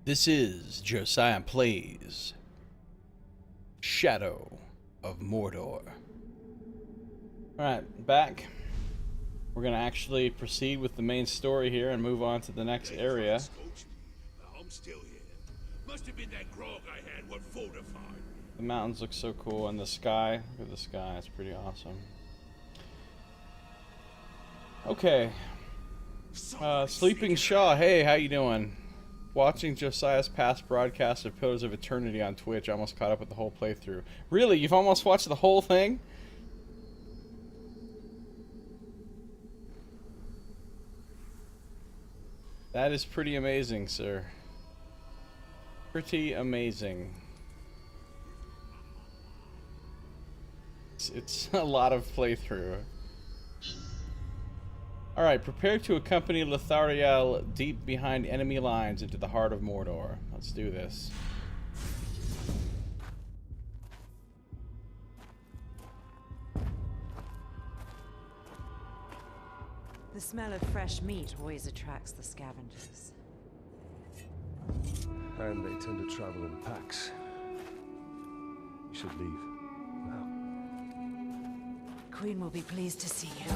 This is Josiah Plays Shadow of Mordor. Alright, back. We're gonna actually proceed with the main story here and move on to the next area. I'm still here. Must have been that grog I had what fortified. The mountains look so cool, and the sky. Look at the sky, it's pretty awesome. Okay. Sleeping Shaw, hey, how you doing? Watching Josiah's past broadcast of Pillars of Eternity on Twitch, I almost caught up with the whole playthrough. Really? You've almost watched the whole thing? That is pretty amazing, sir. Pretty amazing. It's a lot of playthrough. Alright, prepare to accompany Lithariel deep behind enemy lines into the heart of Mordor. Let's do this. The smell of fresh meat always attracts the scavengers. And they tend to travel in packs. You should leave now. Queen will be pleased to see you.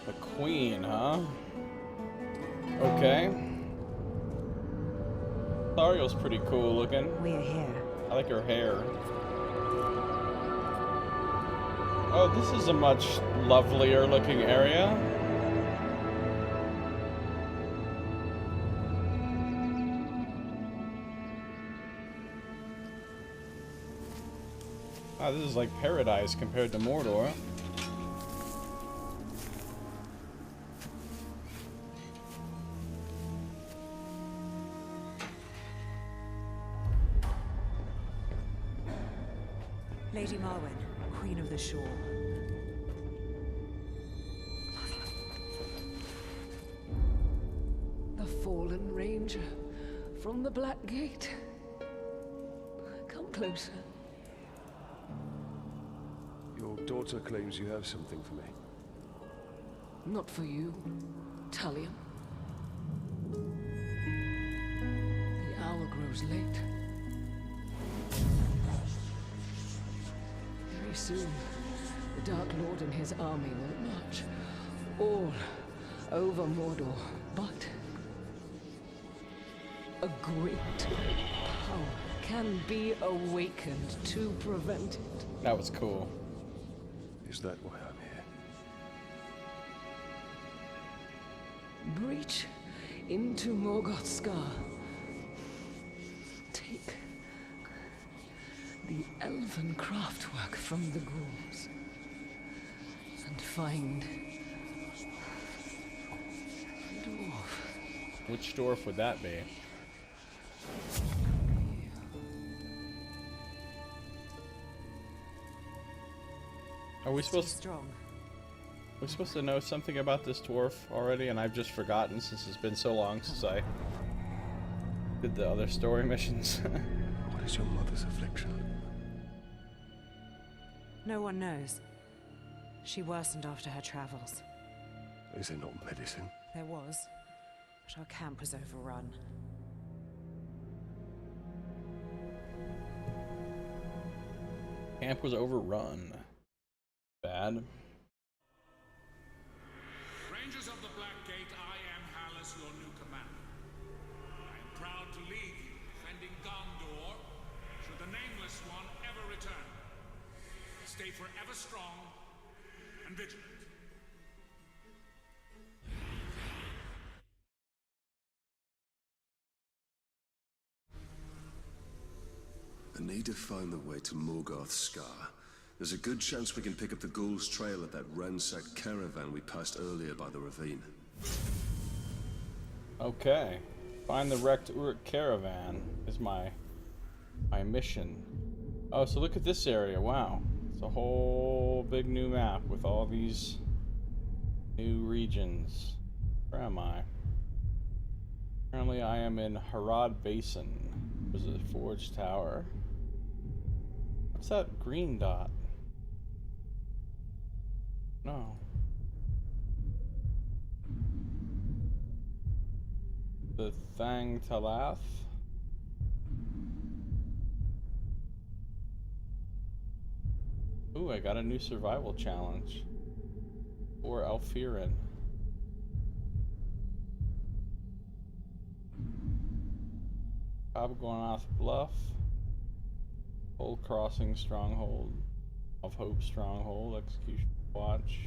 The Queen, huh? Okay. Thariel's pretty cool looking. We are here. I like her hair. Oh, this is a much lovelier looking area. Wow, this is like paradise compared to Mordor. Lady Marwen, Queen of the Shore. The fallen ranger from the Black Gate. Come closer. Your daughter claims you have something for me. Not for you, Talion. The hour grows late. Very soon, the Dark Lord and his army will march all over Mordor, but a great power can be awakened to prevent it. That was cool. Is that why I'm here? Breach into Morgoth's scar. Take the elven craftwork from the ghouls and find a dwarf. Which dwarf would that be? Are we supposed to know something about this dwarf already, and I've just forgotten since it's been so long since I did the other story missions? What is your mother's affliction? No one knows. She worsened after her travels. Is there not medicine? There was, but our camp was overrun. Camp was overrun. Bad. Rangers of the Black Gate, I am Hallis, your new commander. I am proud to lead you, defending Gondor, should the Nameless One ever return. Stay forever strong and vigilant. I need to find the way to Morgoth's Scar. There's a good chance we can pick up the Ghoul's trail at that ransacked caravan we passed earlier by the ravine. Okay. Find the wrecked Uruk caravan is my mission. Oh, so look at this area. Wow. It's a whole big new map with all these new regions. Where am I? Apparently I am in Harad Basin. There's a forge tower. What's that green dot? No. The Thang Talath? Ooh, I got a new survival challenge. Or Alfirin. Abgonath Bluff. Old Crossing Stronghold. Of Hope Stronghold. Execution Watch.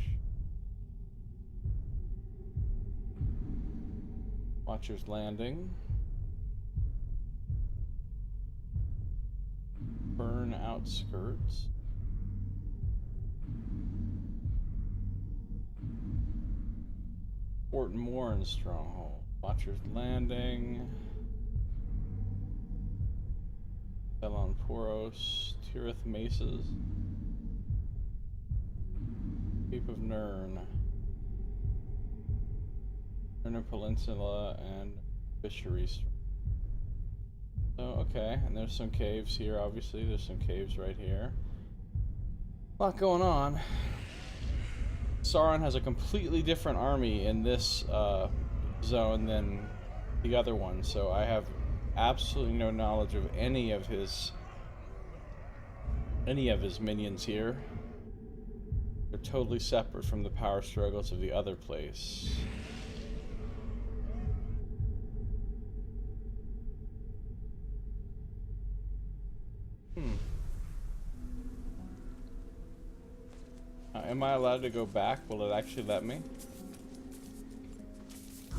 Watcher's Landing. Burn Outskirts. Fort Morn Stronghold. Watcher's Landing. Elon Poros. Tirith Mesas. Cape of Nern. Nern Peninsula and Fisheries. So, okay, and there's some caves here, obviously. There's some caves right here. A lot going on. Sauron has a completely different army in this zone than the other one, so I have absolutely no knowledge of any of his minions here. They're totally separate from the power struggles of the other place. Am I allowed to go back? Will it actually let me?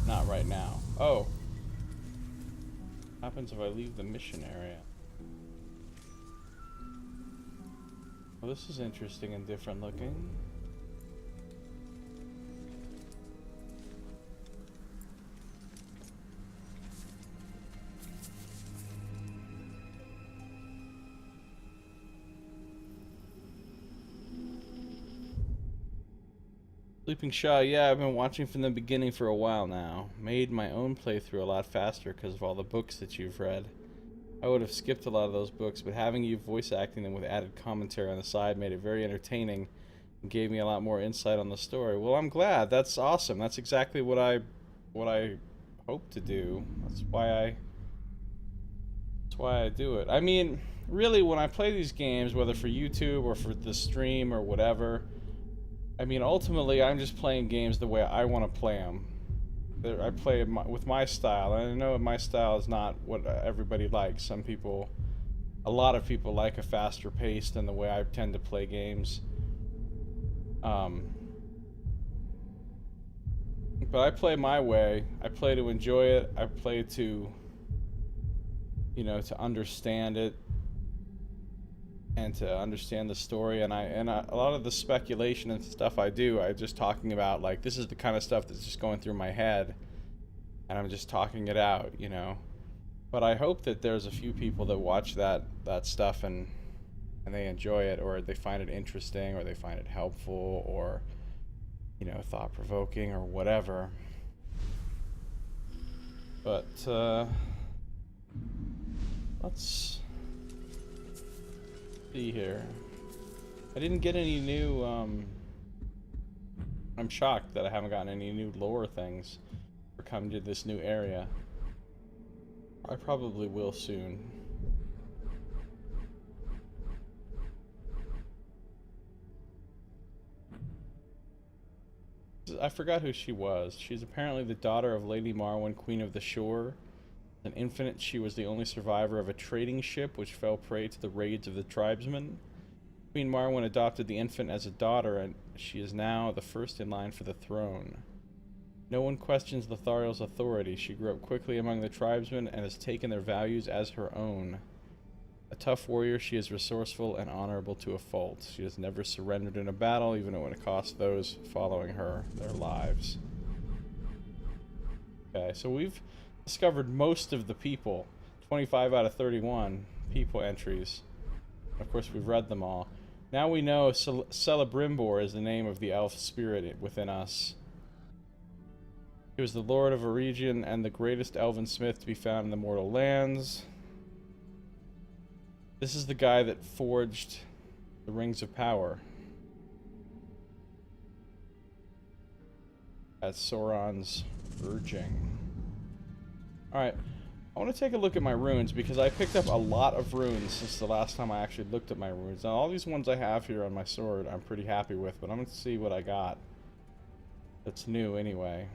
Not right now. Oh. What happens if I leave the mission area? Well, this is interesting and different looking. Sleeping Shaw, yeah, I've been watching from the beginning for a while now. Made my own playthrough a lot faster because of all the books that you've read. I would have skipped a lot of those books, but having you voice acting them with added commentary on the side made it very entertaining and gave me a lot more insight on the story. Well, I'm glad. That's awesome. That's exactly what I hope to do. That's why I do it. I mean, really, when I play these games, whether for YouTube or for the stream or whatever, I mean, ultimately, I'm just playing games the way I want to play them. I play with my style, and I know my style is not what everybody likes. Some people, a lot of people like a faster pace than the way I tend to play games. But I play my way. I play to enjoy it. I play to, you know, to understand it. And to understand the story, and a lot of the speculation and stuff I do, I'm just talking about, like, this is the kind of stuff that's just going through my head, and I'm just talking it out, you know. But I hope that there's a few people that watch that stuff and they enjoy it, or they find it interesting, or they find it helpful, or, you know, thought-provoking, or whatever. But let's see here. I didn't get any new, I'm shocked that I haven't gotten any new lore things for coming to this new area. I probably will soon. I forgot who she was. She's apparently the daughter of Lady Marwen, Queen of the Shore. An infant, she was the only survivor of a trading ship which fell prey to the raids of the tribesmen. Queen Marwen adopted the infant as a daughter, and she is now the first in line for the throne. No one questions Lothariel's authority. She grew up quickly among the tribesmen and has taken their values as her own. A tough warrior, she is resourceful and honorable to a fault. She has never surrendered in a battle, even when it cost those following her their lives. Okay, so we've discovered most of the people. 25 out of 31 people entries. Of course, we've read them all. Now we know Celebrimbor is the name of the elf spirit within us. He was the lord of a region and the greatest elven smith to be found in the mortal lands. This is the guy that forged the Rings of Power. At Sauron's urging. Alright, I want to take a look at my runes because I picked up a lot of runes since the last time I actually looked at my runes. Now all these ones I have here on my sword I'm pretty happy with, but I'm going to see what I got that's new anyway.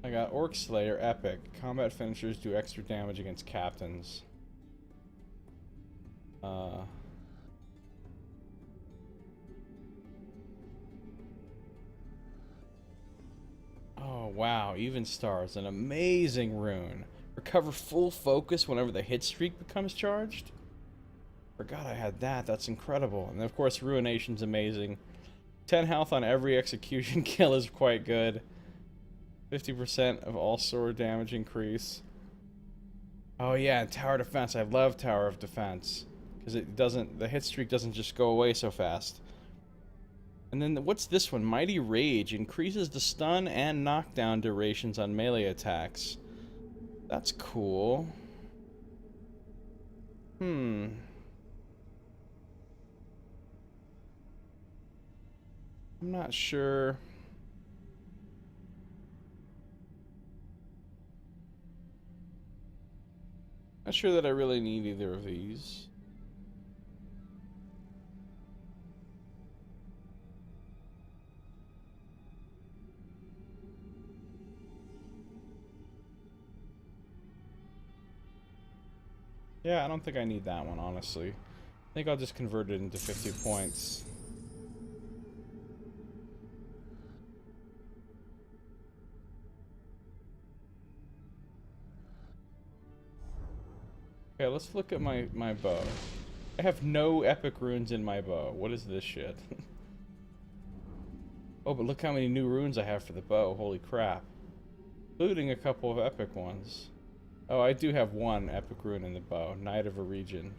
I got Orc Slayer Epic. Combat finishers do extra damage against captains. Oh wow, Even Stars, an amazing rune. Recover full focus whenever the hit streak becomes charged. Forgot I had that, that's incredible. And of course Ruination's amazing. 10 health on every execution kill is quite good. 50% of all sword damage increase. Oh yeah, and Tower Defense, I love Tower of Defense. Because it doesn't, the hit streak doesn't just go away so fast. And then what's this one? Mighty Rage increases the stun and knockdown durations on melee attacks. That's cool. I'm not sure. Not sure that I really need either of these. Yeah, I don't think I need that one, honestly. I think I'll just convert it into 50 points. Okay, let's look at my bow. I have no epic runes in my bow. What is this shit? Oh, but look how many new runes I have for the bow. Holy crap. Including a couple of epic ones. Oh, I do have one epic rune in the bow. Knight of a Region.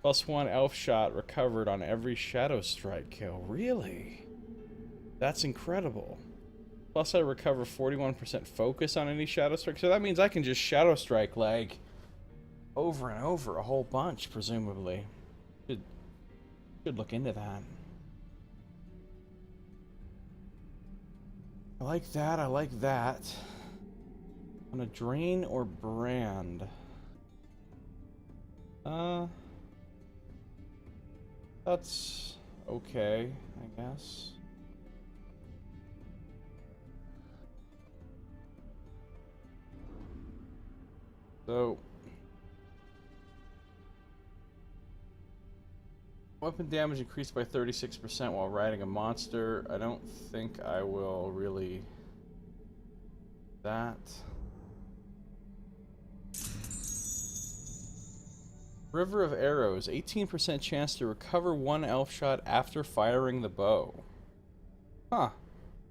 +1 elf shot recovered on every Shadow Strike kill. Really? That's incredible. Plus I recover 41% focus on any Shadow Strike. So that means I can just Shadow Strike like over and over a whole bunch, presumably. Should look into that. I like that, I like that. On a drain or brand? That's okay, I guess. So, weapon damage increased by 36% while riding a monster. I don't think I will really that. River of Arrows, 18% chance to recover 1 elf shot after firing the bow. Huh.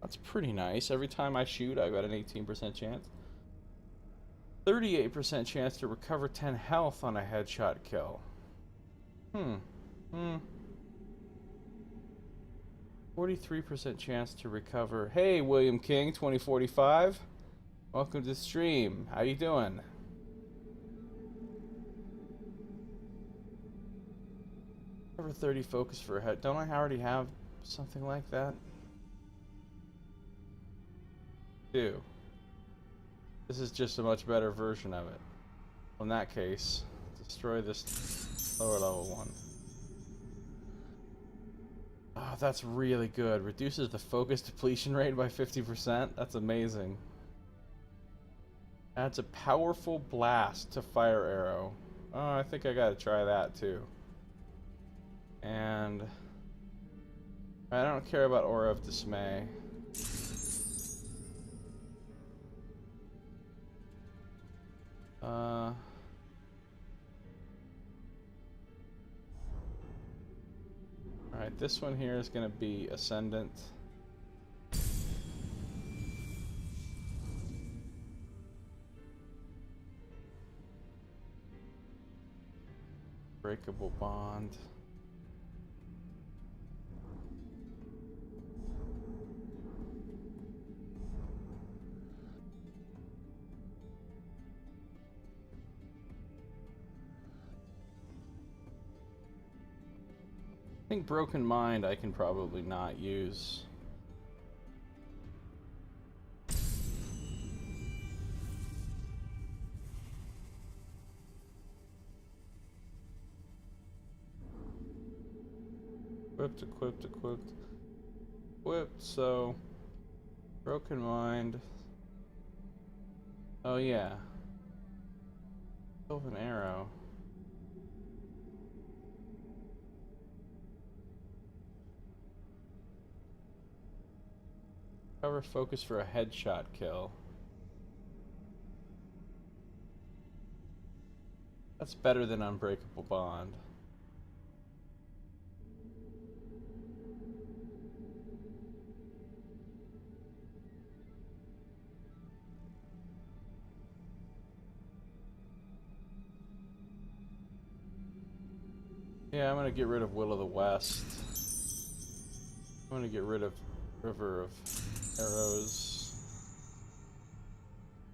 That's pretty nice. Every time I shoot, I've got an 18% chance. 38% chance to recover 10 health on a headshot kill. 43% chance to recover. Hey, William King, 2045. Welcome to the stream. How you doing? Recover 30 focus for a head. Don't I already have something like that? Do. This is just a much better version of it. Well, in that case, destroy this lower level one. Oh, that's really good. Reduces the focus depletion rate by 50%. That's amazing. Adds a powerful blast to fire arrow. Oh, I think I gotta try that too. And I don't care about Aura of Dismay. Alright, this one here is gonna be Ascendant. Breakable Bond. I think Broken Mind I can probably not use. Equipped, equipped, equipped. Equipped, so... Broken Mind. Oh yeah. Still have an arrow. Cover focus for a headshot kill. That's better than Unbreakable Bond. Yeah, I'm gonna get rid of Will of the West. I'm gonna get rid of River of Arrows.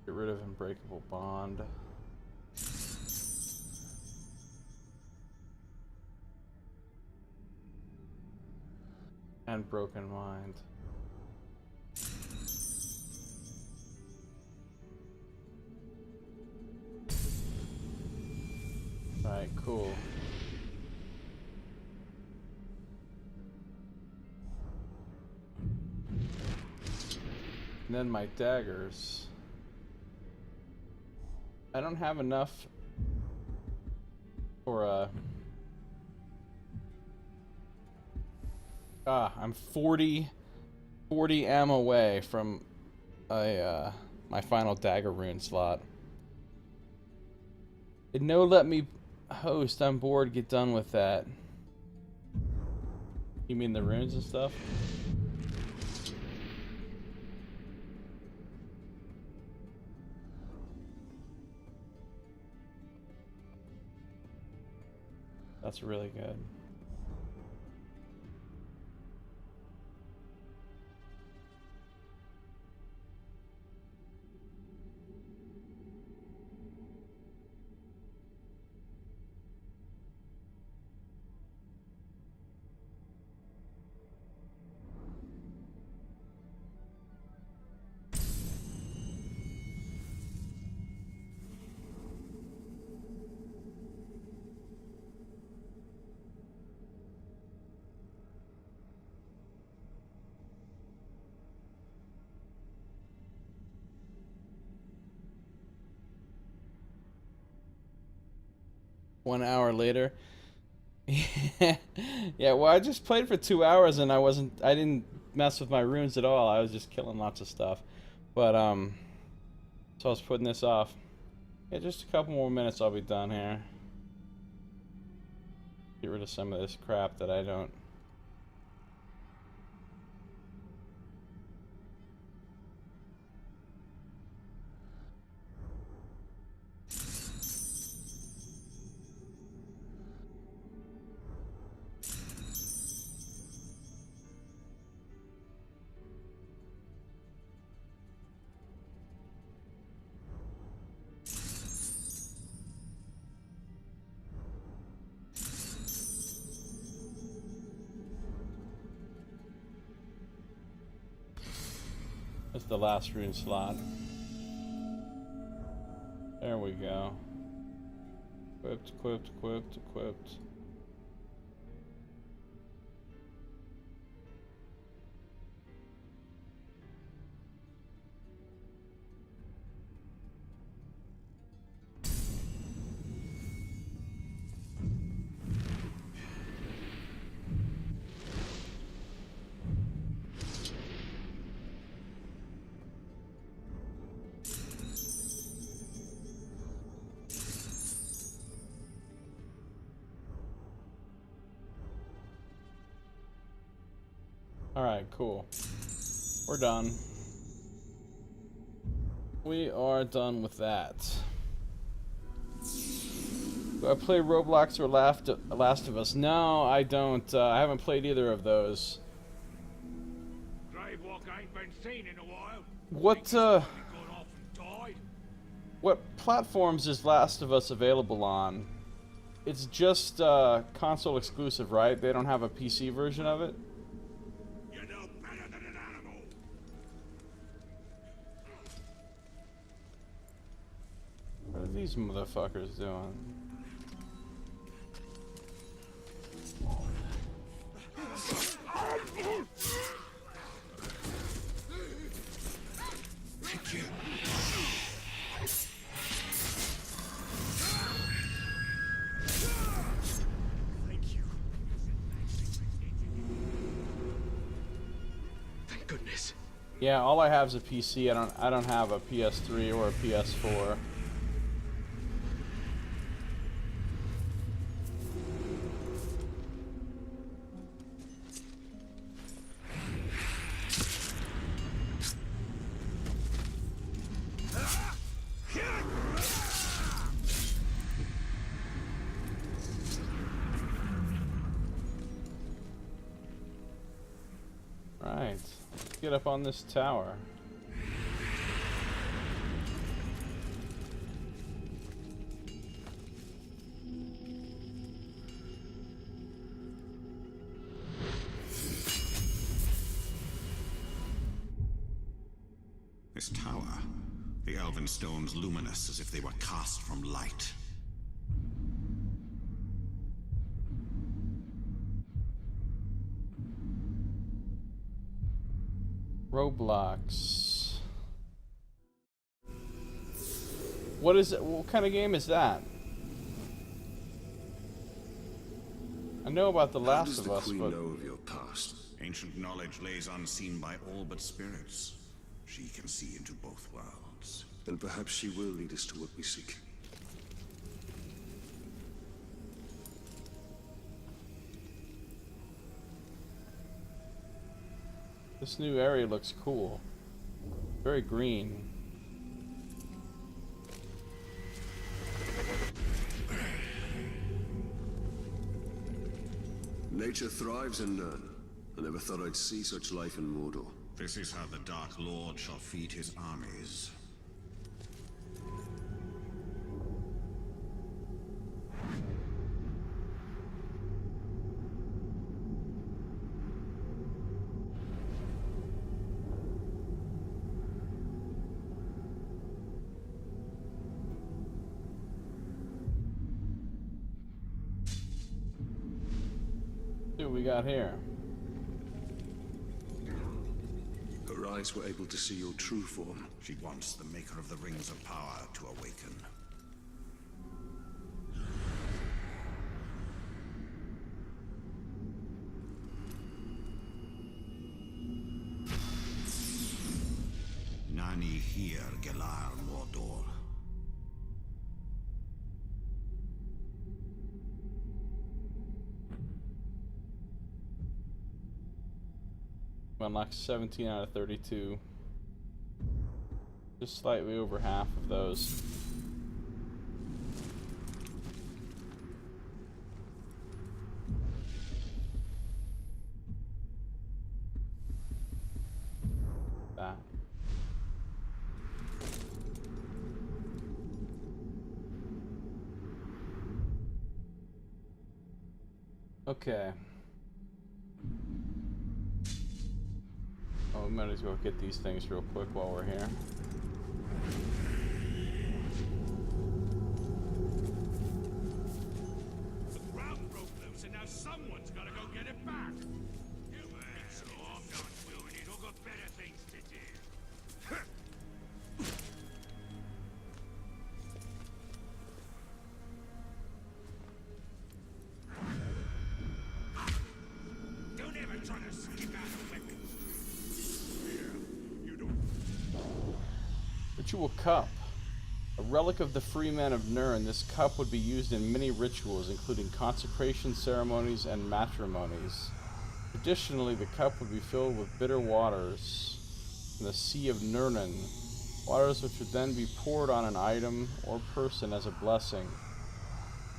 Get rid of Unbreakable Bond. And Broken Mind. Alright, cool. And then my daggers. I don't have enough for I'm 40 ammo away from a my final dagger rune slot. It no let me host. I'm bored. Get done with that. You mean the runes and stuff? That's really good. One hour later. Yeah, well, I just played for 2 hours and I didn't mess with my runes at all. I was just killing lots of stuff. But, so I was putting this off. Yeah, just a couple more minutes I'll be done here. Get rid of some of this crap that I don't. That's the last rune slot. There we go. Equipped, equipped, equipped, equipped. Alright, cool. We're done. We are done with that. Do I play Roblox or Last of Us? No, I don't. I haven't played either of those. Gravewalk ain't been seen in a while. What platforms is Last of Us available on? It's just console exclusive, right? They don't have a PC version of it? You're no better than an animal. What are these motherfuckers doing? Thank you. Thank goodness. Yeah, all I have is a PC. I don't have a PS3 or a PS4. Right, let's get up on this tower. This tower, the elven stones luminous as if they were cast from light. Roblox. What is it? What kind of game is that? I know about The How Last does of the Us, Queen but know of your past? Ancient knowledge lays unseen by all but spirits. She can see into both worlds. And perhaps she will lead us to what we seek. this new area looks cool. Very green. Nature thrives in Nern. I never thought I'd see such life in Mordor. This is how the Dark Lord shall feed his armies. See what we got here. Her eyes were able to see your true form. She wants the maker of the Rings of Power to awaken. Nani here, Gelar Mordor. Unlocked 17 out of 32. Just slightly over half of those. That. Okay. Oh, we might as well get these things real quick while we're here. The ground broke loose and now someone's gotta go get it back. So I'm not doing it. I've got better things to do. Don't ever try to skip out of weapons. Yeah, you don't. Ritual Cup. A relic of the free men of Nern, this cup would be used in many rituals, including consecration ceremonies and matrimonies. Traditionally, the cup would be filled with bitter waters from the Sea of Nurnen, waters which would then be poured on an item or person as a blessing,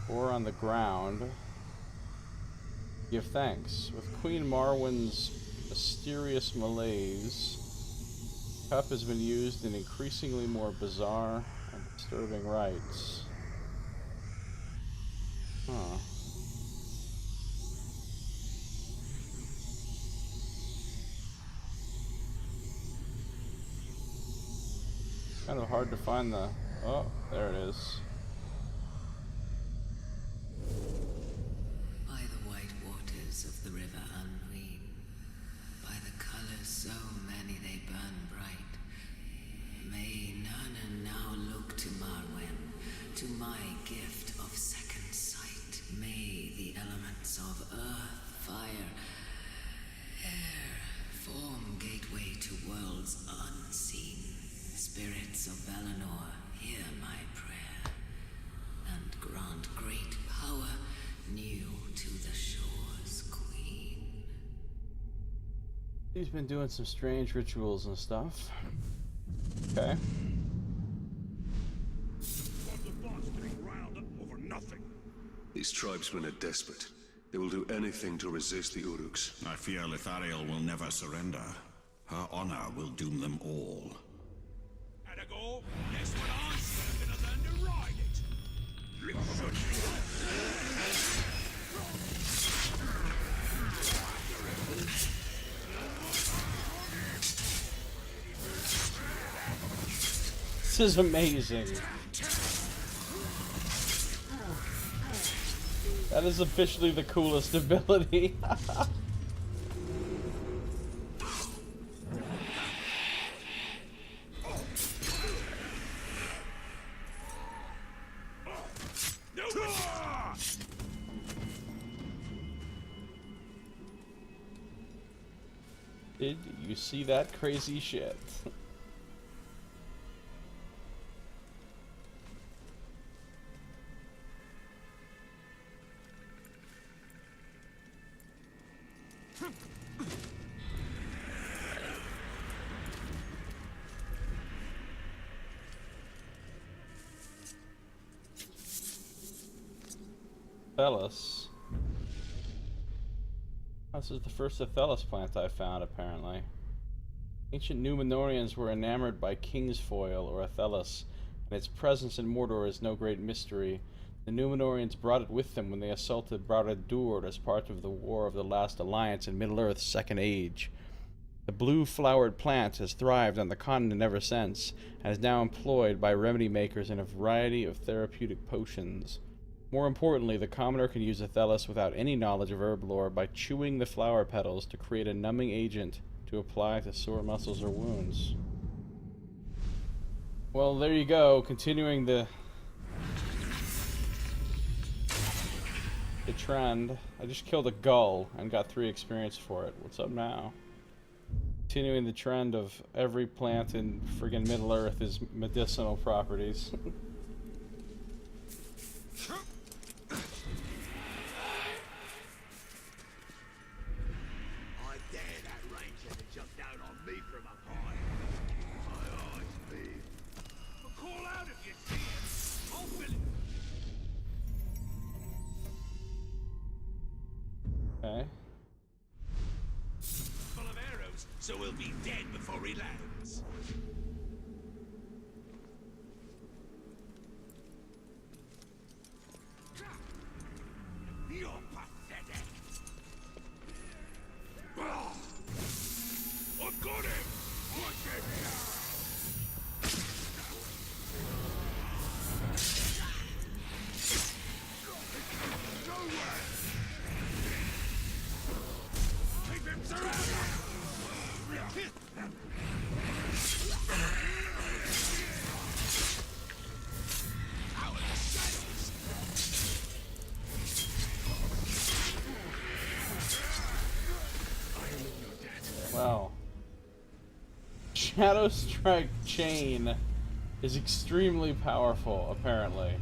or on the ground. Give thanks. With Queen Marwen's mysterious malaise, the cup has been used in increasingly more bizarre and disturbing rites. Huh. Kind of hard to find the... Oh, there it is. By the white waters of the river Unween, by the colors so many they burn bright, may Nana now look to Marwen, to my gift of second sight. May the elements of earth, fire, air form gateway to worlds unseen. Spirits of Valinor, hear my prayer, and grant great power new to the shores, Queen. He's been doing some strange rituals and stuff. Okay. These tribesmen are desperate. They will do anything to resist the Uruks. I fear Lithariel will never surrender. Her honor will doom them all. Had a go? Guess what I'm gonna learn to ride it. This is amazing. That is officially the coolest ability. Did you see that crazy shit? Thelos. This is the first Thelos plant I found, apparently. Ancient Númenóreans were enamored by Kingsfoil, or Thelos, and its presence in Mordor is no great mystery. The Númenóreans brought it with them when they assaulted Barad-dûr as part of the War of the Last Alliance in Middle-earth's Second Age. The blue-flowered plant has thrived on the continent ever since, and is now employed by remedy makers in a variety of therapeutic potions. More importantly, the commoner can use a Thelos without any knowledge of herb lore by chewing the flower petals to create a numbing agent to apply to sore muscles or wounds. Well, there you go, continuing the trend. I just killed a gull and got 3 experience for it. What's up now? Continuing the trend of every plant in friggin' Middle-earth is medicinal properties. Okay. Full of arrows, so we'll be dead before he lands. You're pathetic. I've got him. Watch it. Nowhere. Keep him surrounded. Wow. Shadow Strike Chain is extremely powerful, apparently.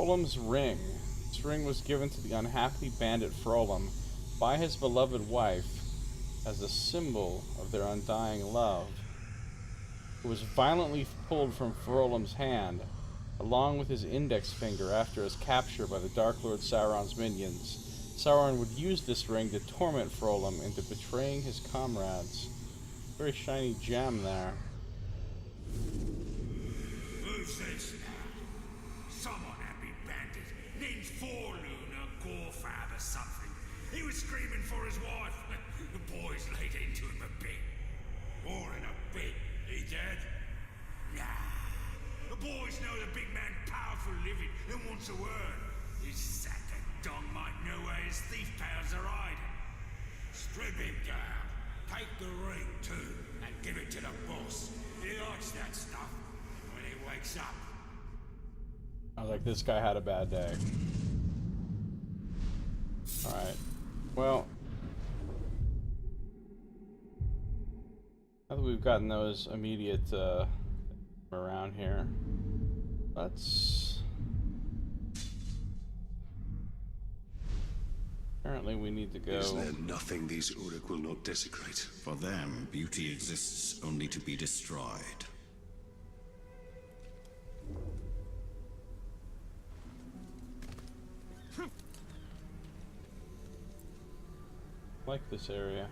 Frolim's ring. This ring was given to the unhappy bandit Frolim by his beloved wife as a symbol of their undying love. It was violently pulled from Frolim's hand, along with his index finger after his capture by the Dark Lord Sauron's minions. Sauron would use this ring to torment Frolim into betraying his comrades. Very shiny gem there. Who's this now? Some unhappy bandit named Forloon or Gorfab or something. He was screaming for his wife. The boys laid into him a bit. More than a bit. He dead? Nah. The boys know the big man powerful living and wants a word. His sack of dong might know where his thief pals are hiding. Strip him down. Take the ring too and give it to the boss. He likes that stuff when he wakes up. I was like, this guy had a bad day. Alright. Well, now that we've gotten those immediate around here, let's... Apparently we need to go... Is there nothing these Uruk will not desecrate? For them, beauty exists only to be destroyed. I like this area.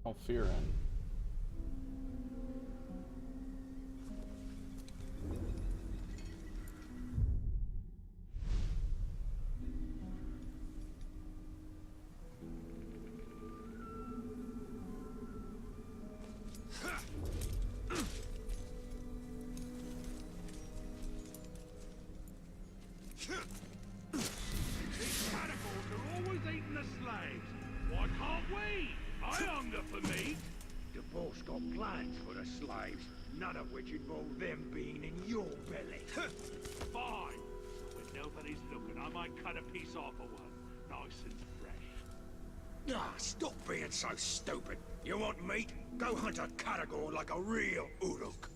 Alfirin. These cannibals are always eating the slaves. Why can't we? I hunger for meat. The boss got plans for the slaves, none of which involve them being in your belly. Fine. When nobody's looking, I might cut a piece off of one. Nice and fresh. Ah, stop being so stupid. You want meat? Go hunt a Caragor like a real Uruk.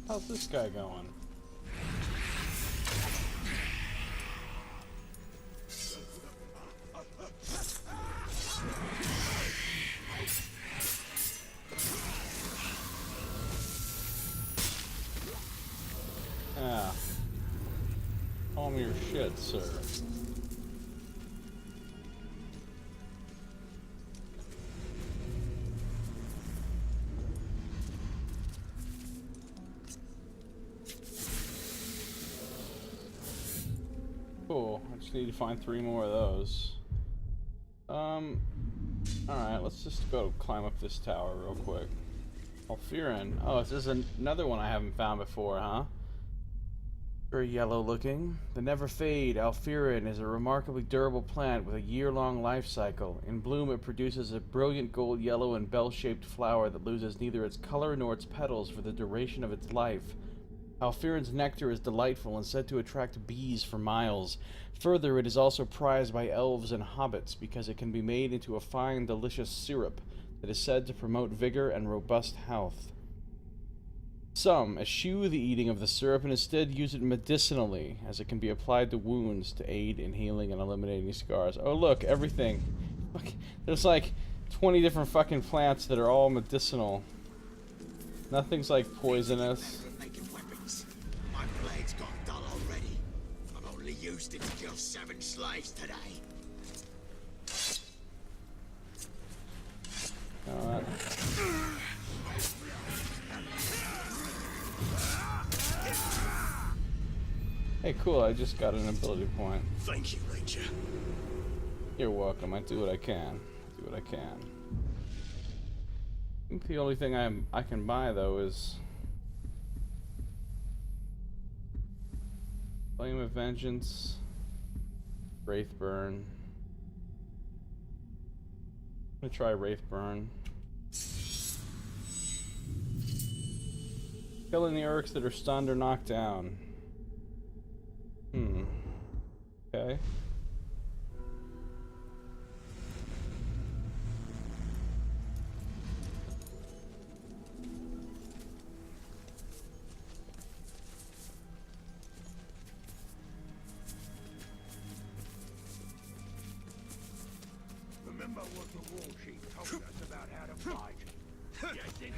How's this guy going? Ah. Call me your shit, sir. Cool. I just need to find 3 more of those. Alright, let's just go climb up this tower real quick. Alfirin. Oh, this is another one I haven't found before, huh? Very yellow looking. The Never Fade Alfirin is a remarkably durable plant with a year-long life cycle. In bloom, it produces a brilliant gold yellow and bell-shaped flower that loses neither its color nor its petals for the duration of its life. Alfirin's nectar is delightful and said to attract bees for miles. Further, it is also prized by elves and hobbits because it can be made into a fine, delicious syrup that is said to promote vigor and robust health. Some eschew the eating of the syrup and instead use it medicinally, as it can be applied to wounds to aid in healing and eliminating scars. Oh look, everything. Look, there's like 20 different fucking plants that are all medicinal. Nothing's like poisonous. My blade's gone dull already. I've only used it to kill 7 slaves today. Alright. Hey, cool, I just got an ability point. Thank you, Ranger. You're welcome, I do what I can. Do what I can. think the only thing I can buy though is Flame of Vengeance, Wraithburn. I'm gonna try Wraithburn. Killing the orcs that are stunned or knocked down. Okay. Remember what the war chief told us about how to fight? Yes, it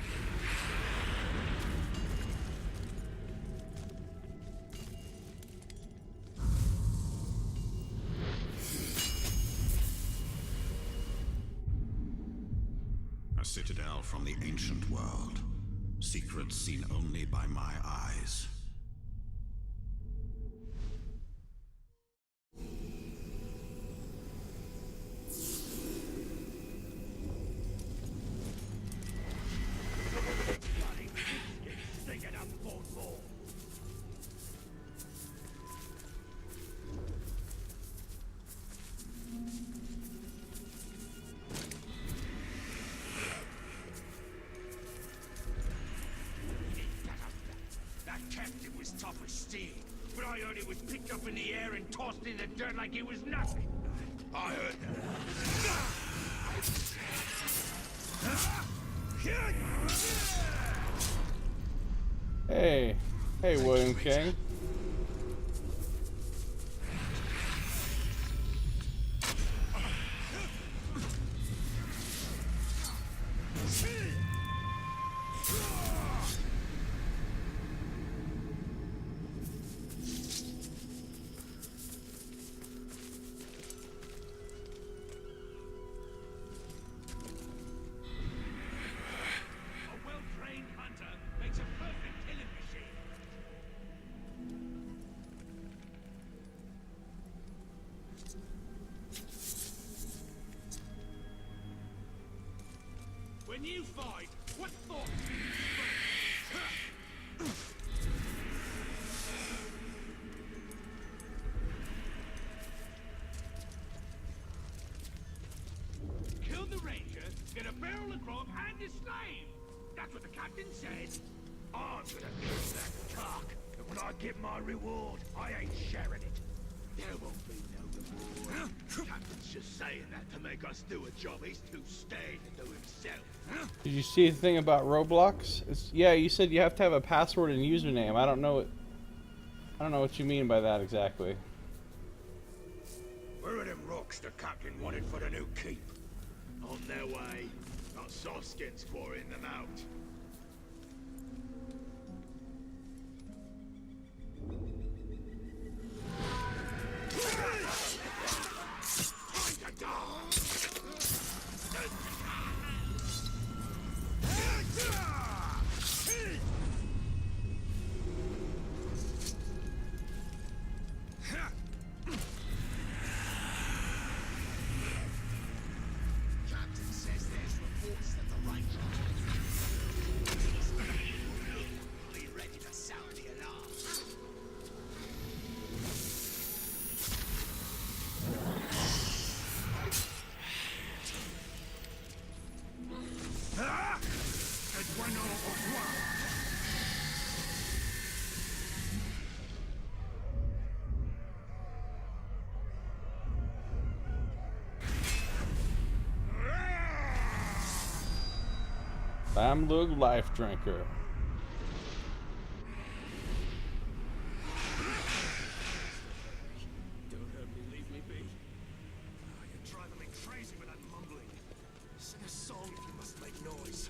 A citadel from the ancient world. Secrets seen only by my eyes. tough as steel, but I heard it was picked up in the air and tossed in the dirt like it was nothing. I heard that. Hey, William King. When you fight, what thoughts do you think? Kill the ranger, get a barrel of grog and a slave. That's what the captain said. I'm gonna kill that cock, and when I get my reward, I ain't sharing it. There won't be no reward. Captain's just saying that to make us do a job he's too scared to do himself. Did you see the thing about Roblox? Yeah, you said you have to have a password and username. I don't know what you mean by that exactly. Where are them rocks the captain wanted for the new keep? On their way. Not softskins quarrying them out. Lamlug Life Drinker. Don't hurt me, leave me be. You're driving me crazy with that mumbling. Sing a song if you must make noise.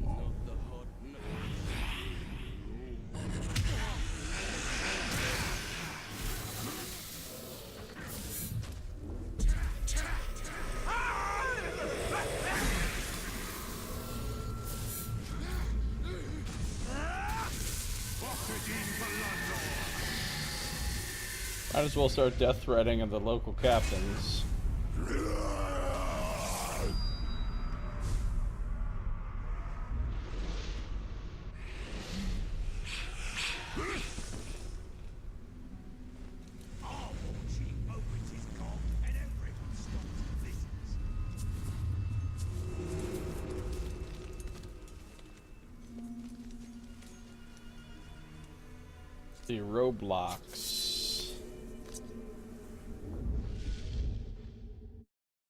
Not the hot Might as well start death threatening of the local captains. see, Roblox.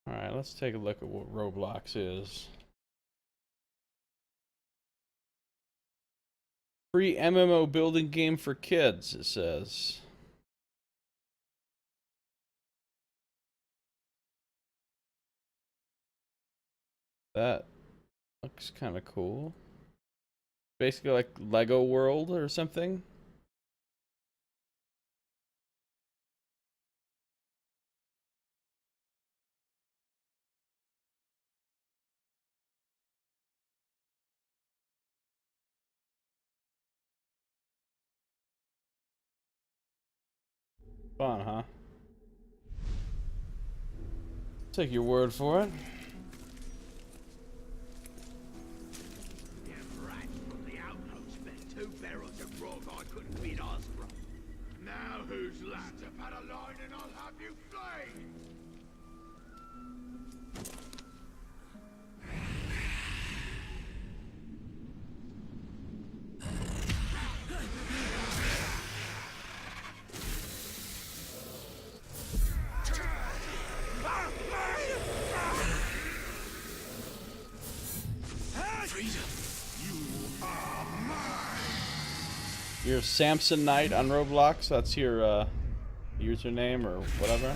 Alright, let's take a look at what Roblox is. Free MMO building game for kids, it says. That looks kind of cool. Basically like Lego World or something. Fun, huh? Take your word for it. Them rats from the outhouse spent 2 barrels of grog I couldn't feed us from. Now whose lads have had a line and I'll have you flayed? You're Samson Knight on Roblox. That's your username or whatever.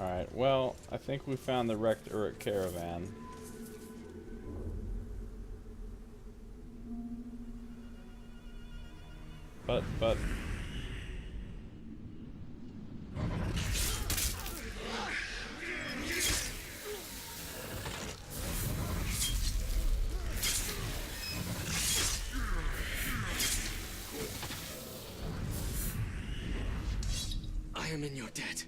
Alright, well, I think we found the wrecked Uruk caravan. But I am in your debt.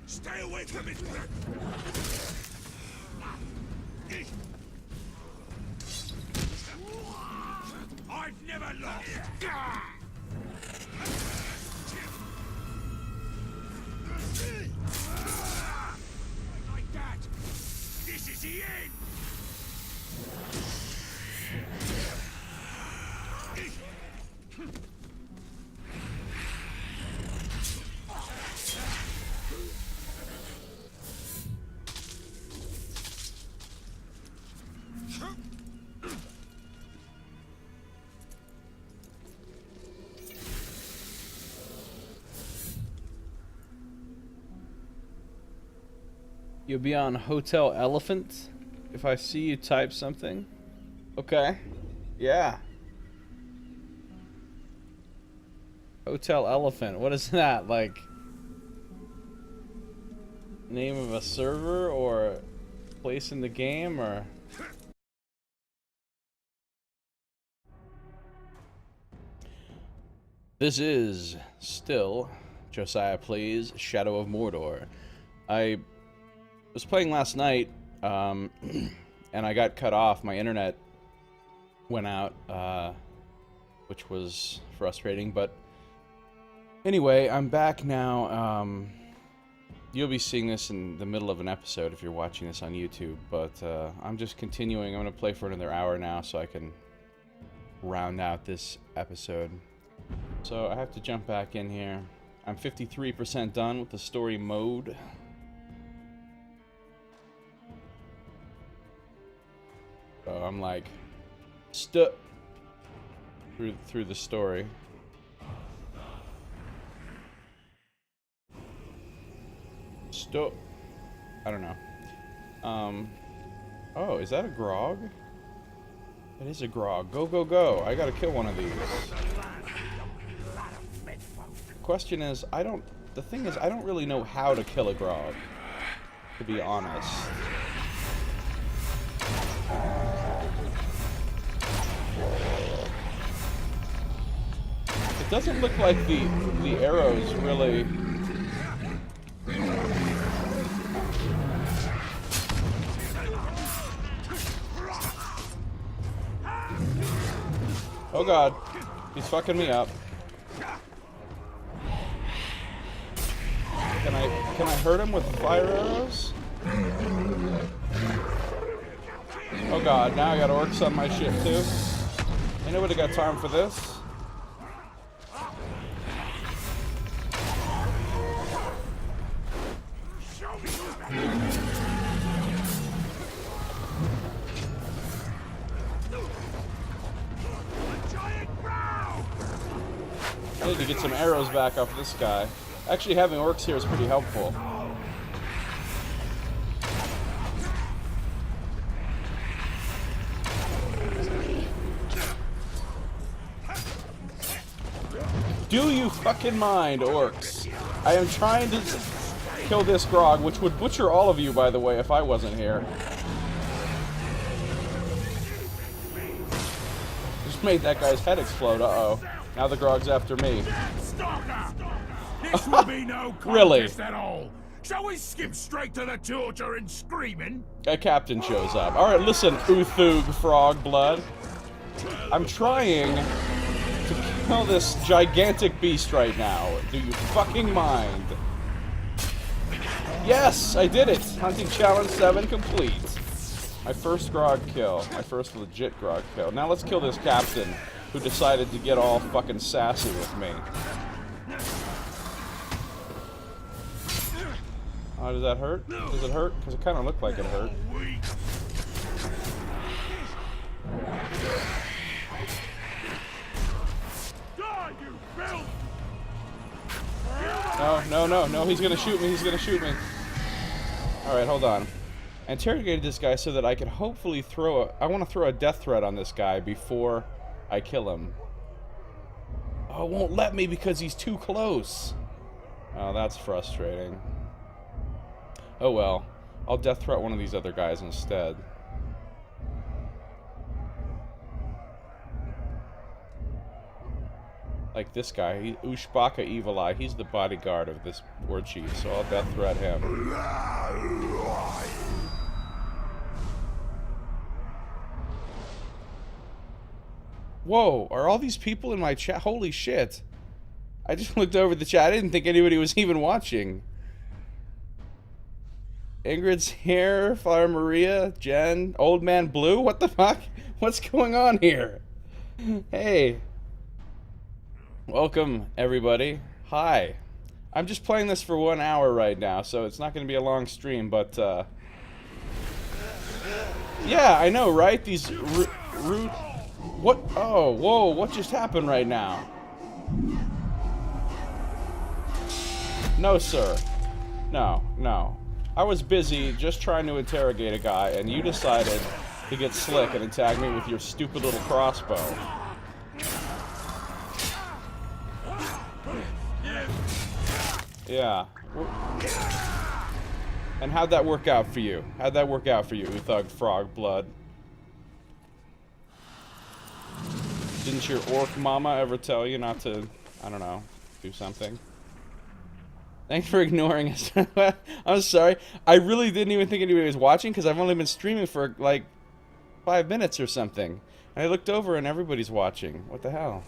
Stay away from it! I've never lost! Like that! This is the end! you'll be on Hotel Elephant if I see you type something. Okay. Yeah. Hotel Elephant. What is that? Like name of a server or place in the game or This is still Josiah Plays Shadow of Mordor. I was playing last night, and I got cut off. My internet went out, which was frustrating, but anyway, I'm back now. You'll be seeing this in the middle of an episode if you're watching this on YouTube, but I'm just continuing. I'm going to play for another hour now so I can round out this episode. So I have to jump back in here. I'm 53% done with the story mode. So I'm like stuck through the story. Stop. I don't know. Oh, is that a grog? It is a grog. Go, go, go. I gotta kill one of these. The question is, the thing is, I don't really know how to kill a grog, to be honest. It doesn't look like the arrows really... Oh god, he's fucking me up. Can I hurt him with fire arrows? Oh god, now I got orcs on my ship too. Ain't nobody got time for this. I need to get some arrows back off this guy. Actually, having orcs here is pretty helpful. Do you fucking mind, orcs? I am trying to kill this grog, which would butcher all of you, by the way, if I wasn't here. Just made that guy's head explode, uh-oh. Now the grog's after me. This will be no contest Really? at all. Shall we skip straight to the torture and screaming? A captain shows up. Alright, listen, Uthug frog blood. I'm trying to kill this gigantic beast right now. Do you fucking mind? Yes, I did it! Hunting challenge 7 complete. My first grog kill. My first legit grog kill. Now let's kill this captain who decided to get all fucking sassy with me. Oh, does that hurt? Does it hurt? Because it kind of looked like it hurt. No, he's gonna shoot me, he's gonna shoot me. Alright, hold on. I interrogated this guy so that I could hopefully I want to throw a death threat on this guy before I kill him. Oh, it won't let me because he's too close. Oh, that's frustrating. Oh well. I'll death threat one of these other guys instead. Like this guy, Ushbaka Evil Eye, he's the bodyguard of this war chief, so I'll death threat him. Whoa, are all these people in my chat? Holy shit. I just looked over the chat, I didn't think anybody was even watching. Ingrid's here, Fire Maria, Jen, Old Man Blue, what the fuck? What's going on here? Hey. Welcome, everybody. Hi. I'm just playing this for 1 hour right now, so it's not going to be a long stream, but, yeah, I know, right? These rude... What? Oh, whoa, what just happened right now? No, sir. No, no. I was busy just trying to interrogate a guy, and you decided to get slick and attack me with your stupid little crossbow. Yeah. And how'd that work out for you? How'd that work out for you, Uthug Frog Blood? Didn't your orc mama ever tell you not to, I don't know, do something? Thanks for ignoring us. I'm sorry. I really didn't even think anybody was watching because I've only been streaming for like 5 minutes or something. And I looked over and everybody's watching. What the hell?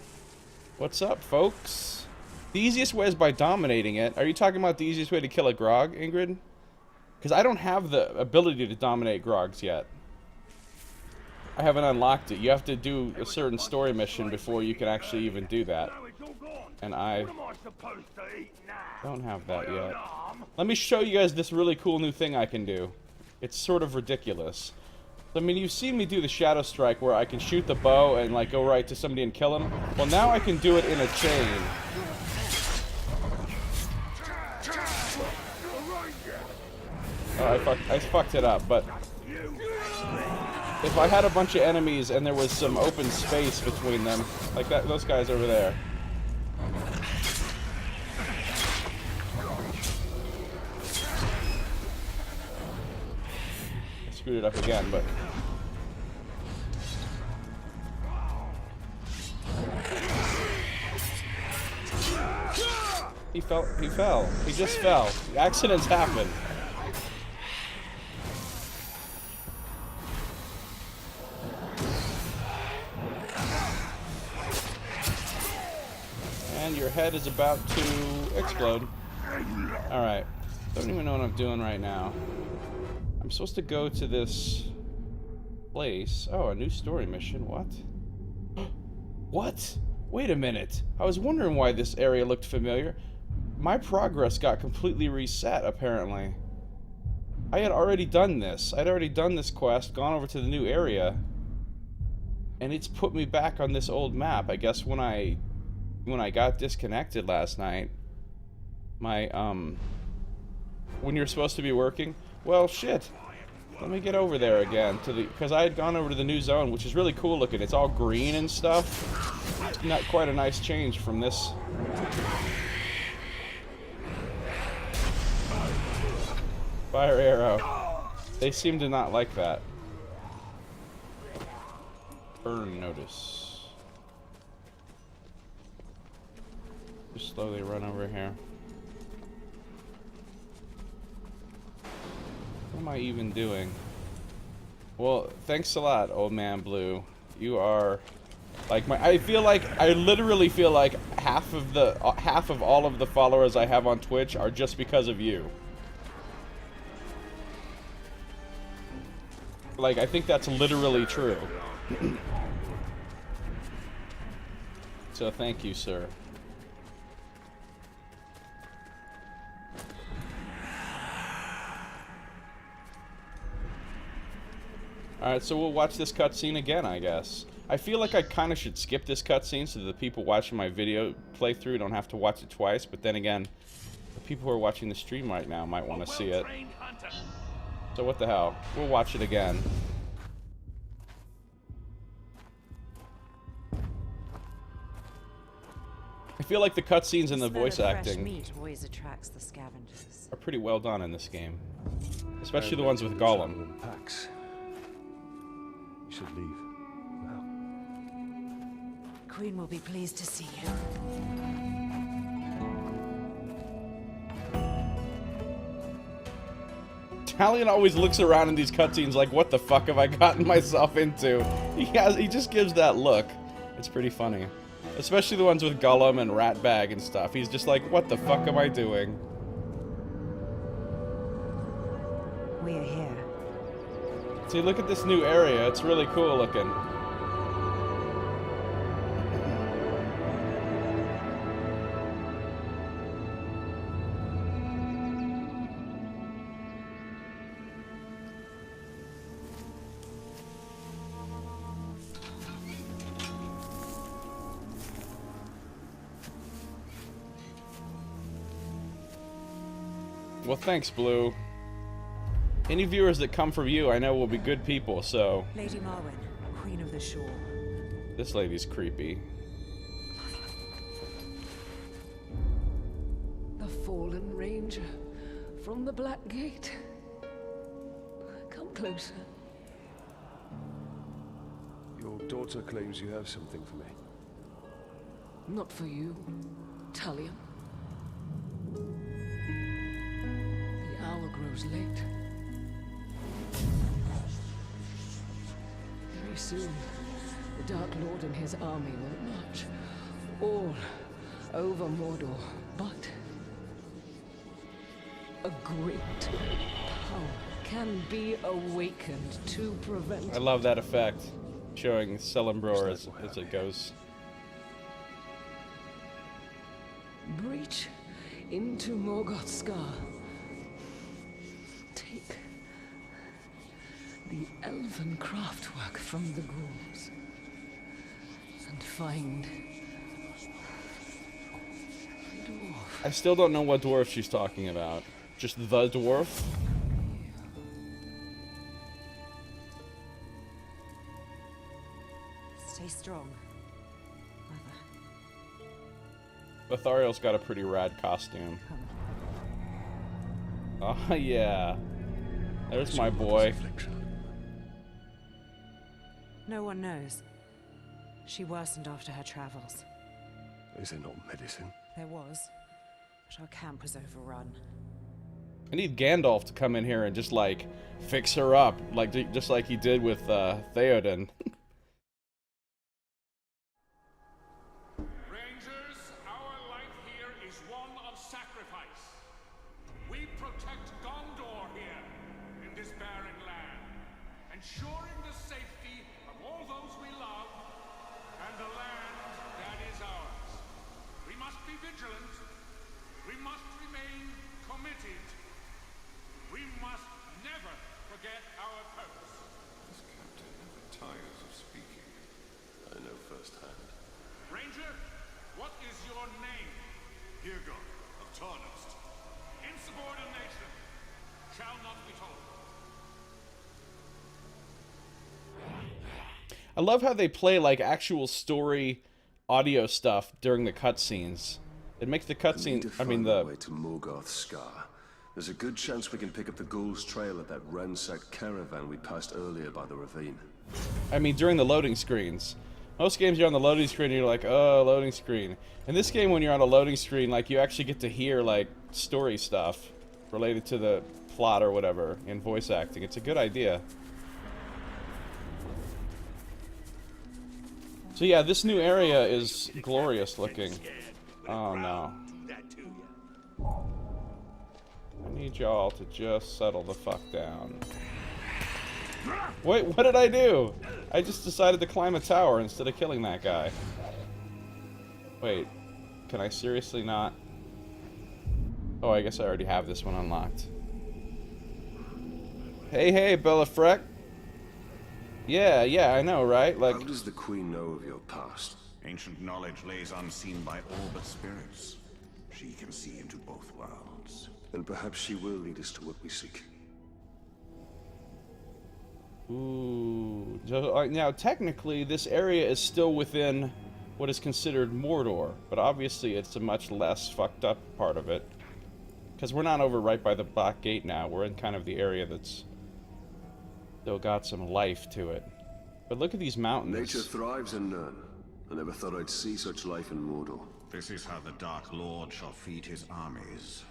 What's up, folks? The easiest way is by dominating it. Are you talking about the easiest way to kill a grog, Ingrid? Because I don't have the ability to dominate grogs yet. I haven't unlocked it. You have to do a certain story mission before you can actually even do that. And I don't have that yet. Let me show you guys this really cool new thing I can do. It's sort of ridiculous. I mean, you've seen me do the Shadow Strike where I can shoot the bow and like go right to somebody and kill him. Well, now I can do it in a chain. Oh, I fucked it up, but if I had a bunch of enemies and there was some open space between them, like that, those guys over there. I screwed it up again, but he fell. He just fell. Accidents happen. And your head is about to explode. Alright. Don't even know what I'm doing right now. I'm supposed to go to this place. Oh, a new story mission. What? What? Wait a minute. I was wondering why this area looked familiar. My progress got completely reset, apparently. I had already done this. I'd already done this quest, gone over to the new area. And it's put me back on this old map. I guess when I got disconnected last night, my, when you're supposed to be working, well, shit. Let me get over there again, because I had gone over to the new zone, which is really cool looking. It's all green and stuff. It's not quite a nice change from this. Fire arrow. They seem to not like that. Burn notice. Just slowly run over here. What am I even doing? Well, thanks a lot, old man Blue. You are like I literally feel like half of all of the followers I have on Twitch are just because of you. Like, I think that's literally true. So thank you, sir. Alright, so we'll watch this cutscene again, I guess. I feel like I kind of should skip this cutscene so that the people watching my video playthrough don't have to watch it twice, but then again, the people who are watching the stream right now might want to see it. So what the hell? We'll watch it again. I feel like the cutscenes and the voice acting meat always attracts the scavengers. are pretty well done in this game. Especially the ones with Gollum. Packs. You should leave. Now. Queen will be pleased to see you. Talion always looks around in these cutscenes like, what the fuck have I gotten myself into? He just gives that look. It's pretty funny. Especially the ones with Gollum and Ratbag and stuff. He's just like, what the fuck am I doing? We are here. See, look at this new area. It's really cool looking. Well, thanks, Blue. Any viewers that come from you, I know will be good people, so... Lady Marwen, Queen of the Shore. This lady's creepy. The fallen ranger from the Black Gate. Come closer. Your daughter claims you have something for me. Not for you, Talion. The hour grows late. Very soon, the Dark Lord and his army will march all over Mordor, but a great power can be awakened to prevent. I love that effect, showing Celebrimbor as it goes. Breach into Morgoth's scar. Take the elven craftwork from the ghouls and find the dwarf. I still don't know what dwarf she's talking about. Just the dwarf? strong, Mother. Lothariel's got a pretty rad costume. Oh, yeah. There's my boy. No one knows. She worsened after her travels. Is there not medicine? There was, but our camp was overrun. I need Gandalf to come in here and just, like, fix her up, like just like he did with Theoden. Rangers, our life here is one of sacrifice. We protect Gondor here, in this barren land, ensuring the safety of all those we love, and the land that is ours. We must be vigilant. We must remain committed. We must never forget our purpose. This captain never tires of speaking. I know firsthand. Ranger, what is your name? Hirgon of Tarnost. Insubordination shall not be told. I love how they play, like, actual story audio stuff during the cutscenes. It makes the cutscene, I mean, the way to Morgoth's Scar. There's a good chance we can pick up the Ghoul's trail of that ransacked caravan we passed earlier by the ravine. I mean, during the loading screens. Most games you're on the loading screen and you're like, oh, loading screen. In this game, when you're on a loading screen, like, you actually get to hear, like, story stuff related to the plot or whatever in voice acting. It's a good idea. So yeah, this new area is glorious looking. Oh no. I need y'all to just settle the fuck down. Wait, what did I do? I just decided to climb a tower instead of killing that guy. Wait, can I seriously not? Oh, I guess I already have this one unlocked. Hey, hey, Bellafrec. Yeah, I know, right? Like, how does the Queen know of your past? Ancient knowledge lays unseen by all but spirits. She can see into both worlds. And perhaps she will lead us to what we seek. ooh. So, now, technically, this area is still within what is considered Mordor, but obviously it's a much less fucked up part of it. Because we're not over right by the Black Gate now. We're in kind of the area that's still got some life to it. But look at these mountains. Nature thrives in Nirn. I never thought I'd see such life in Mordor. This is how the Dark Lord shall feed his armies.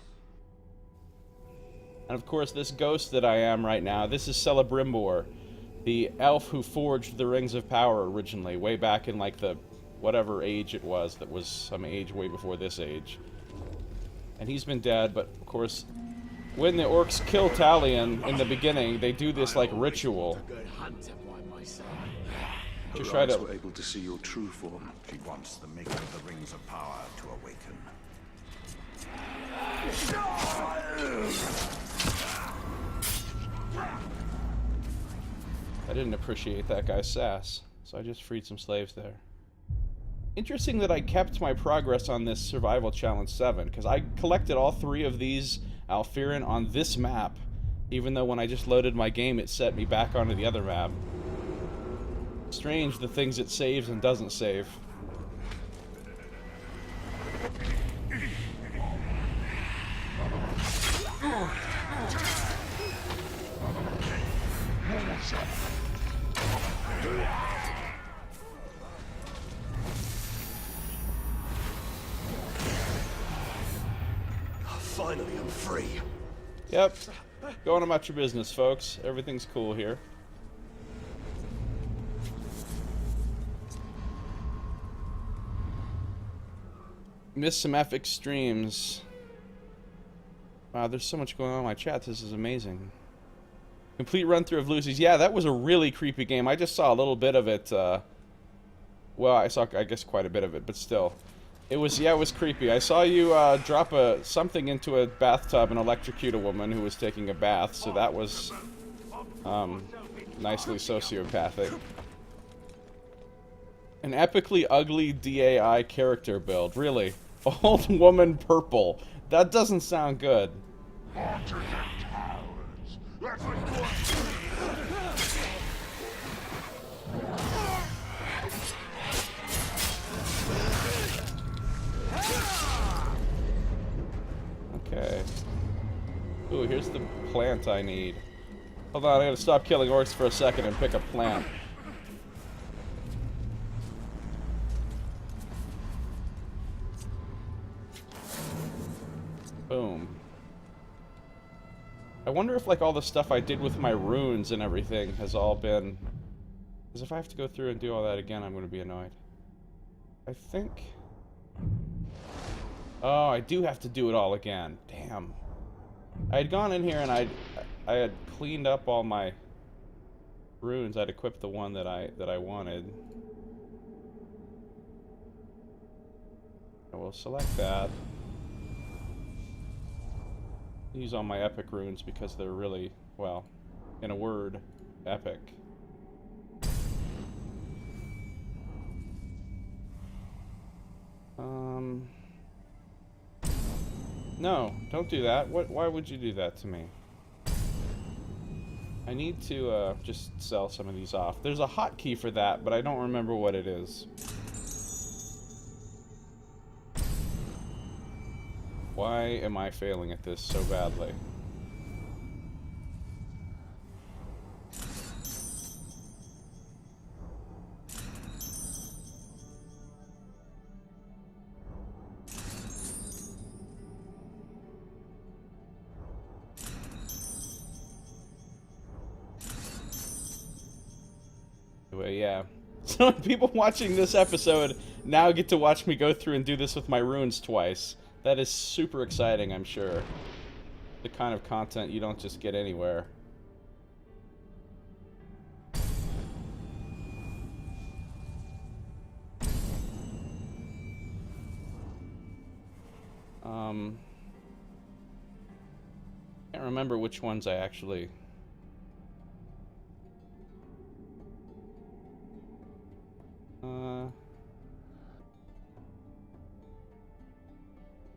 And of course, this ghost that I am right now, this is Celebrimbor, the elf who forged the Rings of Power originally, way back in, like, the whatever age it was, that was some age way before this age. And he's been dead, but of course, when the orcs kill Talion in the beginning, they do this, like, ritual to try to... were able to see your true form. She wants the maker of the Rings of Power to awaken. I didn't appreciate that guy's sass, so I just freed some slaves there. Interesting that I kept my progress on this Survival Challenge 7, because I collected all 3 of these Alfirin on this map, even though when I just loaded my game it set me back onto the other map. Strange the things it saves and doesn't save. Finally, I'm free. Yep. Going about your business, folks. Everything's cool here. Missed some epic streams. Wow, there's so much going on in my chat. This is amazing. Complete run-through of Lucy's. Yeah, that was a really creepy game. I just saw a little bit of it. Well, I saw, I guess, quite a bit of it, but still. It was, yeah, it was creepy. I saw you drop something into a bathtub and electrocute a woman who was taking a bath, so that was nicely sociopathic. An epically ugly DAI character build, really. Old woman purple. That doesn't sound good. plant I need. Hold on, I gotta stop killing orcs for a second and pick a plant. Boom. I wonder if, like, all the stuff I did with my runes and everything has all been... Because if I have to go through and do all that again, I'm going to be annoyed. I think... Oh, I do have to do it all again. Damn. I had gone in here and I had cleaned up all my runes. I'd equipped the one that I wanted. I will select that. Use all my epic runes because they're really, well, in a word, epic. No, don't do that. Why would you do that to me? I need to just sell some of these off. There's a hotkey for that, but I don't remember what it is. Why am I failing at this so badly? Anyway, yeah. So people watching this episode now get to watch me go through and do this with my runes twice. That is super exciting, I'm sure. The kind of content you don't just get anywhere. Can't remember which ones I actually...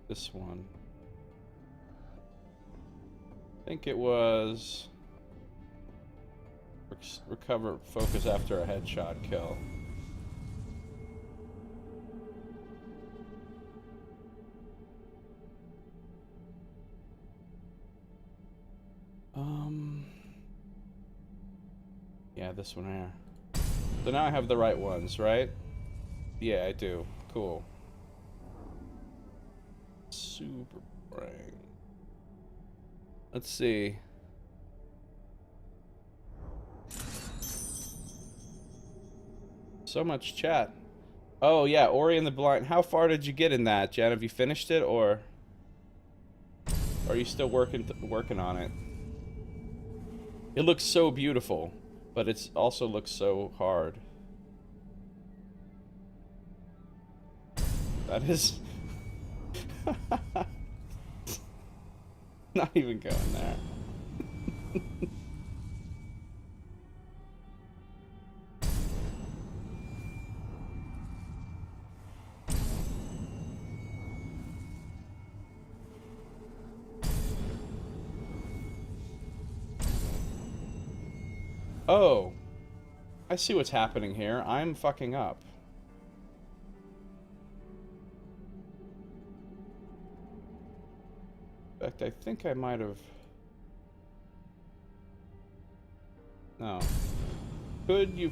This one. I think it was... Recover focus after a headshot kill. Yeah, this one here. So now I have the right ones, right? Yeah, I do. Cool. Super brain. Let's see. So much chat. Oh yeah, Ori and the Blind. How far did you get in that, Jen? Have you finished it, or are you still working on it? It looks so beautiful, but it also looks so hard. That is... Not even going there. Oh, I see what's happening here. I'm fucking up. In fact, I think I might have... No. Could you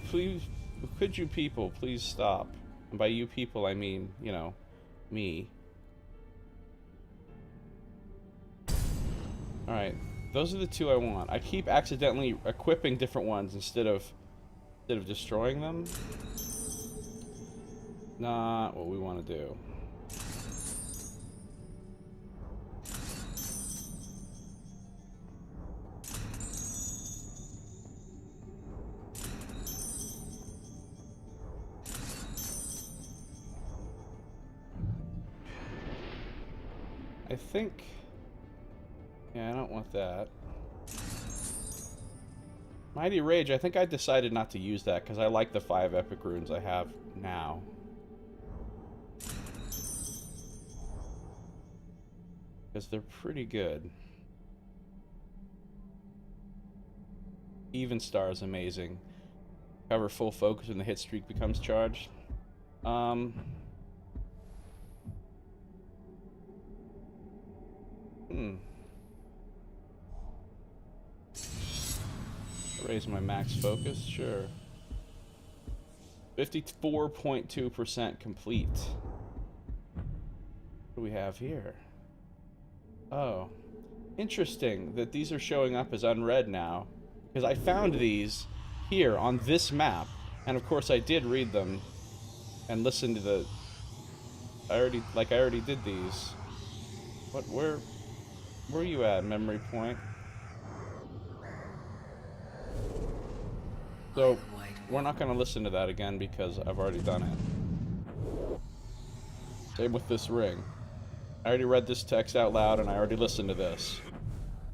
people please stop? And by you people, I mean, you know, me. Alright, those are the two I want. I keep accidentally equipping different ones instead of destroying them. Not what we want to do. I think... Yeah, I don't want that. Mighty Rage, I think I decided not to use that because I like the 5 epic runes I have now. Because they're pretty good. Even Star is amazing. Cover full focus when the hit streak becomes charged. Raise my max focus, sure. 54.2% complete. What do we have here? Oh. Interesting that these are showing up as unread now. Because I found these here on this map. And of course I did read them. And listen to the... I already did these. Where are you at, memory point? So, we're not going to listen to that again because I've already done it. Same with this ring. I already read this text out loud and I already listened to this.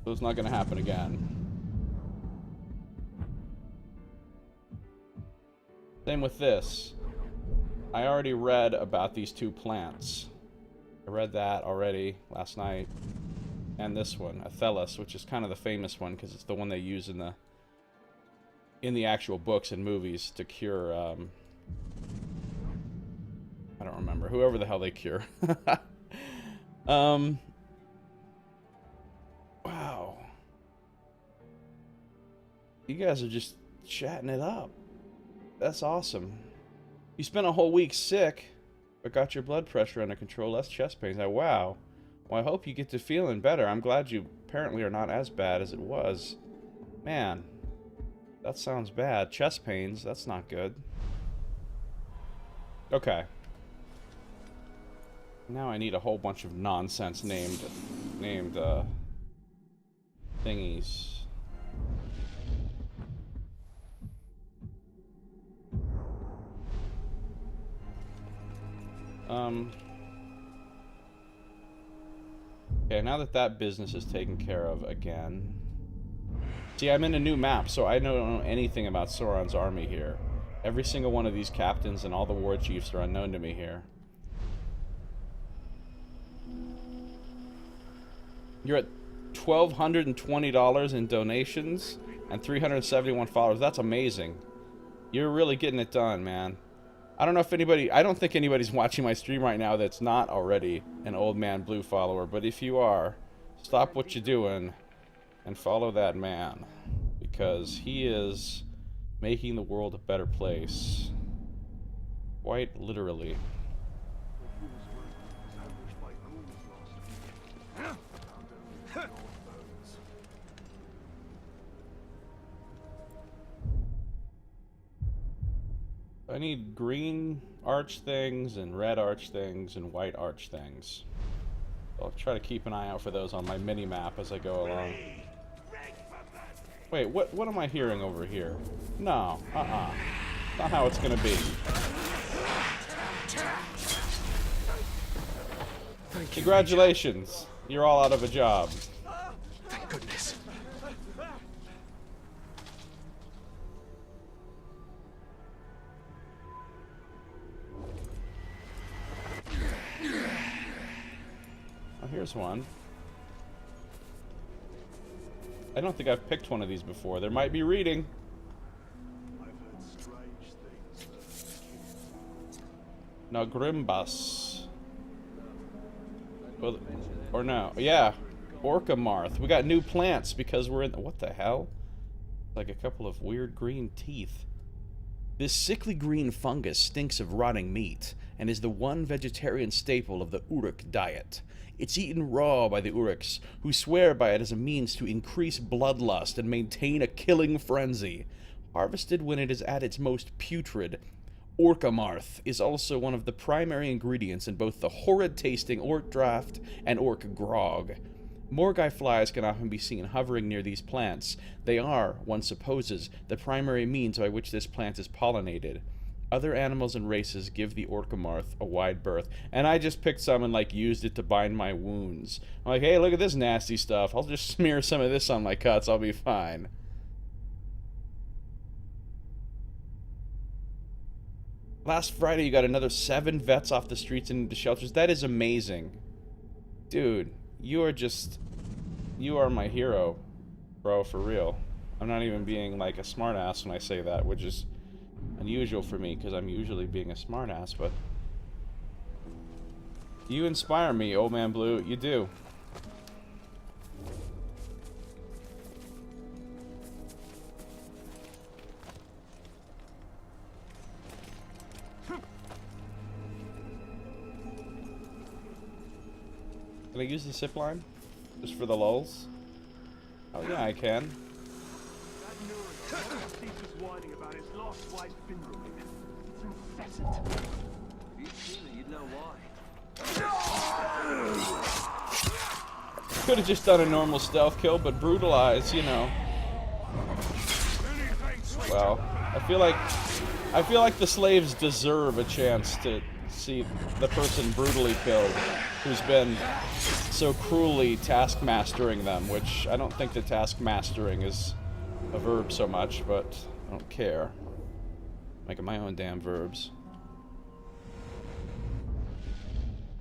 So it's not going to happen again. Same with this. I already read about these two plants. I read that already last night. And this one, Athelas, which is kind of the famous one because it's the one they use in the actual books and movies to cure, I don't remember. Whoever the hell they cure. Wow. You guys are just chatting it up. That's awesome. You spent a whole week sick, but got your blood pressure under control, less chest pains. Now, wow. Well, I hope you get to feeling better. I'm glad you apparently are not as bad as it was. Man, that sounds bad. Chest pains, that's not good. Okay. Now I need a whole bunch of nonsense named thingies. Okay, now that business is taken care of again. See, I'm in a new map, so I don't know anything about Sauron's army here. Every single one of these captains and all the war chiefs are unknown to me here. You're at $1,220 in donations and 371 followers. That's amazing. You're really getting it done, man. I don't know if anybody... I don't think anybody's watching my stream right now that's not already an Old Man Blue follower. But if you are, stop what you're doing and follow that man. Because he is making the world a better place. Quite literally. I need green arch things and red arch things and white arch things. I'll try to keep an eye out for those on my mini-map as I go along. Wait, what am I hearing over here? No, not how it's gonna be. Congratulations! You're all out of a job. Thank goodness. Oh, here's one. I don't think I've picked one of these before. There might be reading. No, Grimbus. Well, or no. Yeah. Orcamarth. We got new plants because we're in... What the hell? Like a couple of weird green teeth. This sickly green fungus stinks of rotting meat and is the one vegetarian staple of the Uruk diet. It's eaten raw by the Uruks, who swear by it as a means to increase bloodlust and maintain a killing frenzy. Harvested when it is at its most putrid, Orcamarth is also one of the primary ingredients in both the horrid-tasting Orc Draft and Orc Grog. Morgai flies can often be seen hovering near these plants. They are, one supposes, the primary means by which this plant is pollinated. Other animals and races give the Orcamarth a wide berth, and I just picked some and, like, used it to bind my wounds. I'm like, hey, look at this nasty stuff. I'll just smear some of this on my cuts. I'll be fine. Last Friday, you got another 7 vets off the streets and into shelters. That is amazing. Dude, you are my hero, bro, for real. I'm not even being, like, a smartass when I say that, which is unusual for me, because I'm usually being a smartass, but you inspire me, Old Man Blue. You do. Can I use the zip line? Just for the lulz? Oh yeah, I can. He's just whining about his lost wife Finrod. It's incessant. If you'd seen it, you'd know why. Could have just done a normal stealth kill, but brutalize, you know. Well, I feel like the slaves deserve a chance to see the person brutally killed who's been so cruelly taskmastering them, which I don't think that taskmastering is a verb so much, but I don't care. Making my own damn verbs.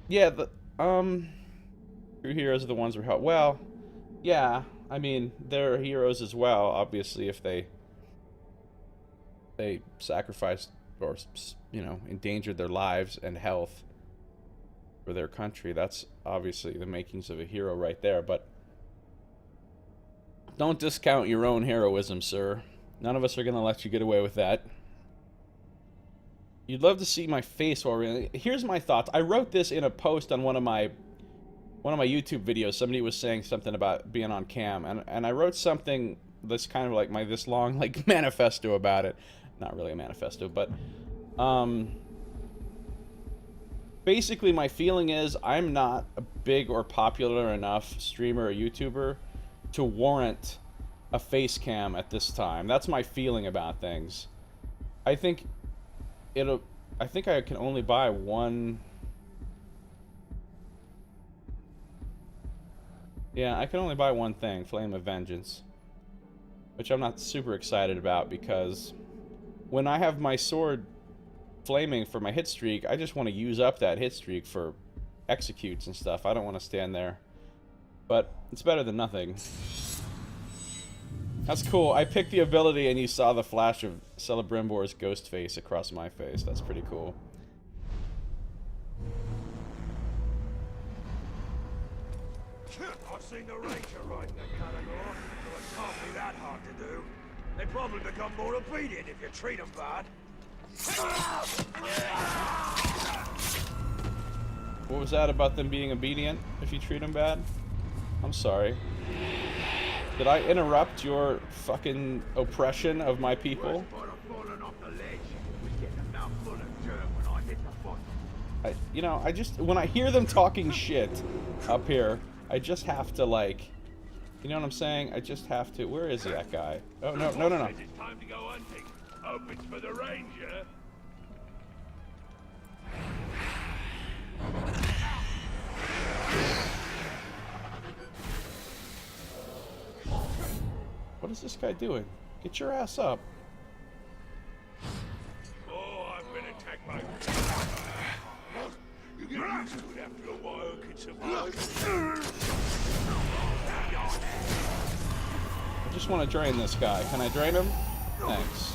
Yeah, the true heroes are the ones who are helped. Well, yeah, I mean, they're heroes as well, obviously, if they sacrificed or, you know, endangered their lives and health for their country. That's obviously the makings of a hero right there, but don't discount your own heroism, sir. None of us are going to let you get away with that. You'd love to see my face while we're... Here's my thoughts. I wrote this in a post on one of my YouTube videos. Somebody was saying something about being on cam, and I wrote something that's kind of like this long like manifesto about it. Not really a manifesto, but basically my feeling is I'm not a big or popular enough streamer or YouTuber to warrant a face cam at this time. That's my feeling about things. I think I can only buy one. Yeah, I can only buy one thing, Flame of Vengeance, which I'm not super excited about because when I have my sword flaming for my hit streak, I just want to use up that hit streak for executes and stuff. I don't want to stand there. But it's better than nothing. That's cool. I picked the ability and you saw the flash of Celebrimbor's ghost face across my face. That's pretty cool. I've seen the Ranger riding the Caligor, so it can't be that hard to do. They probably become more obedient if you treat them bad. What was that about them being obedient if you treat them bad? I'm sorry. Did I interrupt your fucking oppression of my people? You know, I just, when I hear them talking shit up here, I just have to, like, you know what I'm saying? I just have to, where is that guy? Oh, no. It's time to go hunting. Hope it's for the Ranger. What is this guy doing? Get your ass up. Oh, I've been attacked by... You get used to it after a while, can survive. I just want to drain this guy. Can I drain him? Thanks.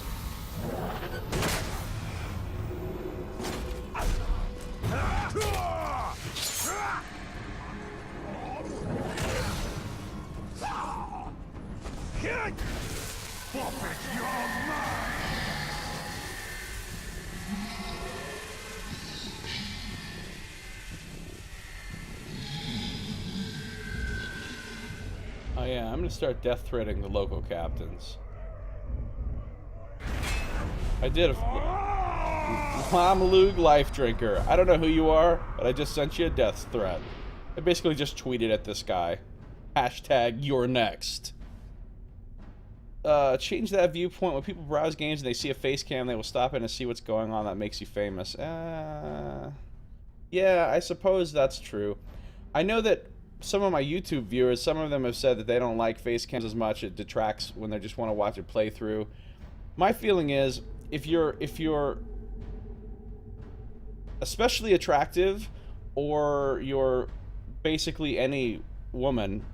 Oh yeah, I'm gonna start death threading the local captains. I did I'm Lug Life Drinker. I don't know who you are, but I just sent you a death threat. I basically just tweeted at this guy. Hashtag you're next. Change that viewpoint. When people browse games and they see a face cam, they will stop in and see what's going on. That makes you famous. Yeah, I suppose that's true. I know that some of my YouTube viewers, some of them have said that they don't like face cams as much. It detracts when they just want to watch a playthrough. My feeling is, if you're especially attractive, or you're basically any woman,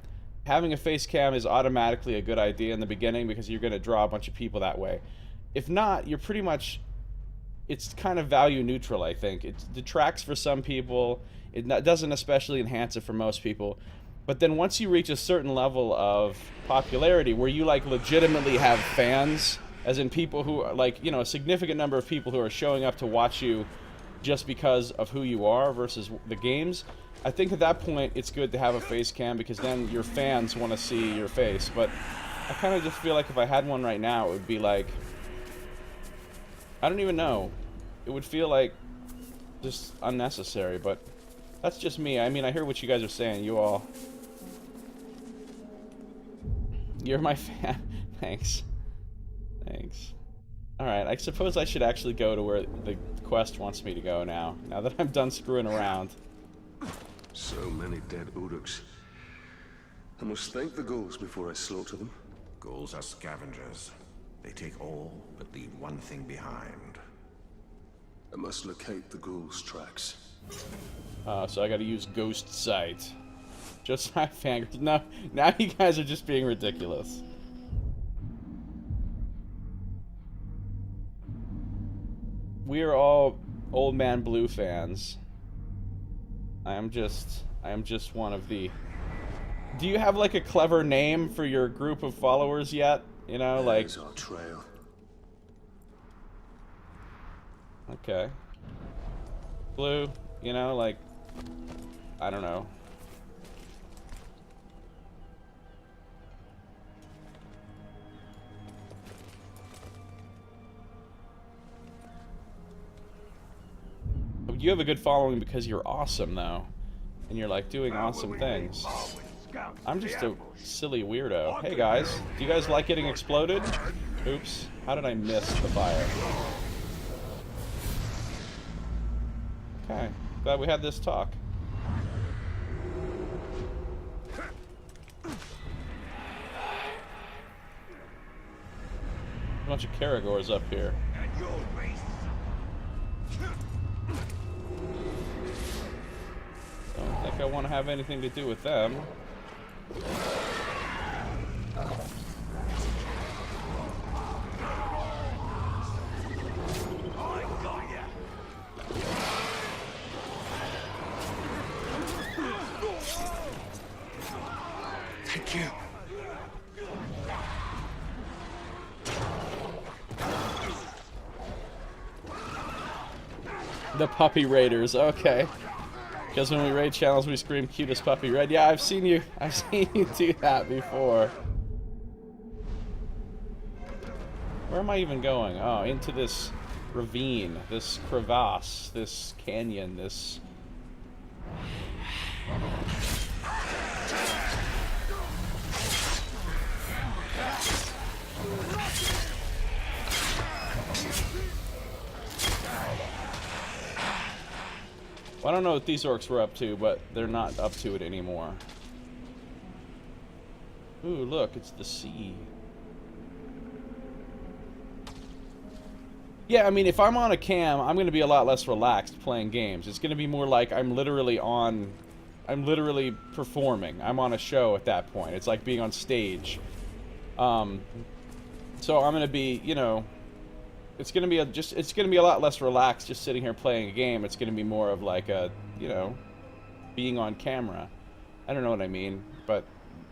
having a face cam is automatically a good idea in the beginning because you're going to draw a bunch of people that way. If not, you're pretty much, it's kind of value neutral, I think. It detracts for some people. It doesn't especially enhance it for most people. But then once you reach a certain level of popularity where you like legitimately have fans, as in people who are like, you know, a significant number of people who are showing up to watch you just because of who you are versus the games, I think at that point it's good to have a face cam because then your fans want to see your face. But I kind of just feel like if I had one right now, it would be like, I don't even know. It would feel like just unnecessary, but that's just me. I mean, I hear what you guys are saying. You're my fan. Thanks. Thanks. Alright, I suppose I should actually go to where the quest wants me to go now that I'm done screwing around. So many dead Uruks. I must thank the ghouls before I slaughter them. Ghouls are scavengers. They take all, but leave one thing behind. I must locate the ghouls' tracks. So I gotta use Ghost Sight. Just my fangirls. No, now you guys are just being ridiculous. We are all Old Man Blue fans. I am just one of the... Do you have like a clever name for your group of followers yet? You know, like... There's our trail. Okay. Blue, you know, like... I don't know. You have a good following because you're awesome, though. And you're, like, doing awesome things. I'm just a silly weirdo. Hey, guys. Do you guys like getting exploded? Oops. How did I miss the fire? Okay. Glad we had this talk. A bunch of Caragors up here. Don't think I want to have anything to do with them. Thank you. The puppy raiders, okay. Because when we raid channels, we scream cutest puppy raid. Yeah, I've seen you do that before. Where am I even going? Oh, into this ravine, this crevasse, this canyon, this... Well, I don't know what these orcs were up to, but they're not up to it anymore. Ooh, look, it's the sea. Yeah, I mean, if I'm on a cam, I'm going to be a lot less relaxed playing games. It's going to be more like I'm literally performing. I'm on a show at that point. It's like being on stage. So I'm going to be, you know... It's gonna be a lot less relaxed just sitting here playing a game. It's gonna be more of like a, you know, being on camera. I don't know what I mean, but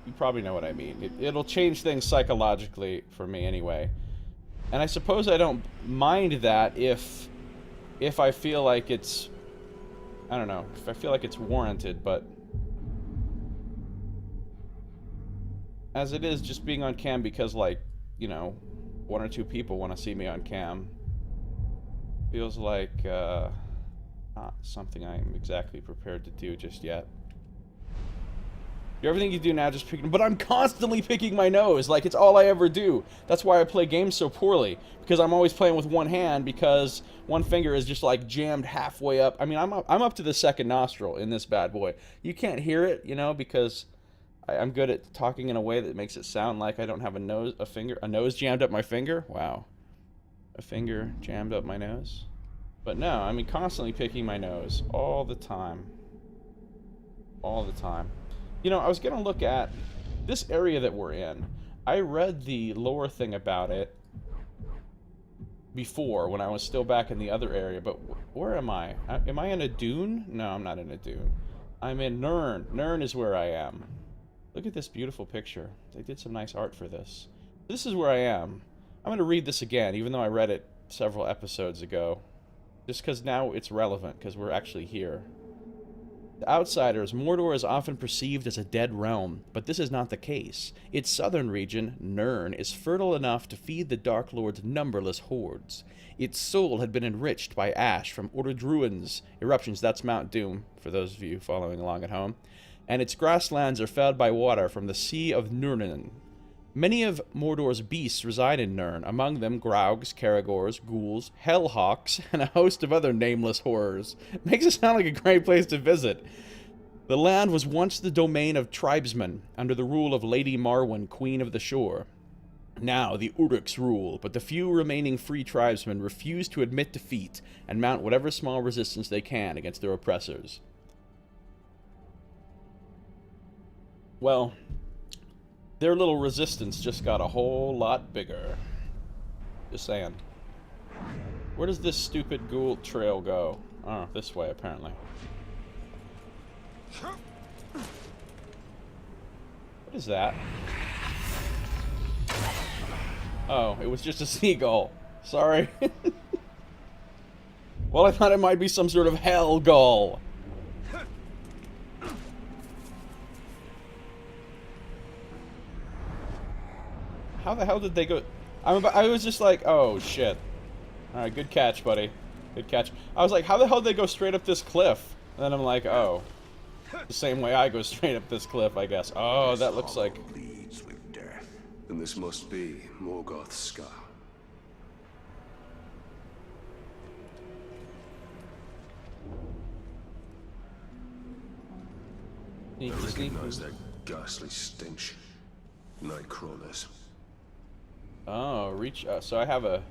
you probably know what I mean. It'll change things psychologically for me anyway. And I suppose I don't mind that if I feel like it's, I don't know, if I feel like it's warranted, but as it is, just being on cam because, like, you know, one or two people want to see me on cam feels like not something I'm exactly prepared to do just yet. Everything you do now just picking, but I'm constantly picking my nose, like it's all I ever do. That's why I play games so poorly, because I'm always playing with one hand because one finger is just like jammed halfway up. I mean, I'm up to the second nostril in this bad boy. You can't hear it, you know, because I'm good at talking in a way that makes it sound like I don't have a nose jammed up my finger. Wow. A finger jammed up my nose. But no, I mean, constantly picking my nose all the time. All the time. You know, I was going to look at this area that we're in. I read the lore thing about it before when I was still back in the other area, but where am I? Am I in a dune? No, I'm not in a dune. I'm in Nirn. Nirn is where I am. Look at this beautiful picture. They did some nice art for this. This is where I am. I'm going to read this again, even though I read it several episodes ago. Just because now it's relevant, because we're actually here. To outsiders, Mordor is often perceived as a dead realm, but this is not the case. Its southern region, Nirn, is fertile enough to feed the Dark Lord's numberless hordes. Its soul had been enriched by ash from Ordered Ruins, eruptions, that's Mount Doom, for those of you following along at home, and its grasslands are fed by water from the Sea of Nurnen. Many of Mordor's beasts reside in Nirn, among them Graugs, Caragors, ghouls, hellhawks, and a host of other nameless horrors. Makes it sound like a great place to visit. The land was once the domain of tribesmen, under the rule of Lady Marwen, Queen of the Shore. Now the Uruks rule, but the few remaining free tribesmen refuse to admit defeat and mount whatever small resistance they can against their oppressors. Well, their little resistance just got a whole lot bigger. Just saying. Where does this stupid ghoul trail go? Oh, this way, apparently. What is that? Oh, it was just a seagull. Sorry. Well, I thought it might be some sort of hell gull. How the hell did they go? I was just like, oh shit. Alright, good catch, buddy. Good catch. I was like, how the hell did they go straight up this cliff? And then I'm like, oh. The same way I go straight up this cliff, I guess. Oh, that looks like... leads with death. And this must be Morgoth's scar. I recognize that ghastly stench. Night crawlers. Oh, reach... so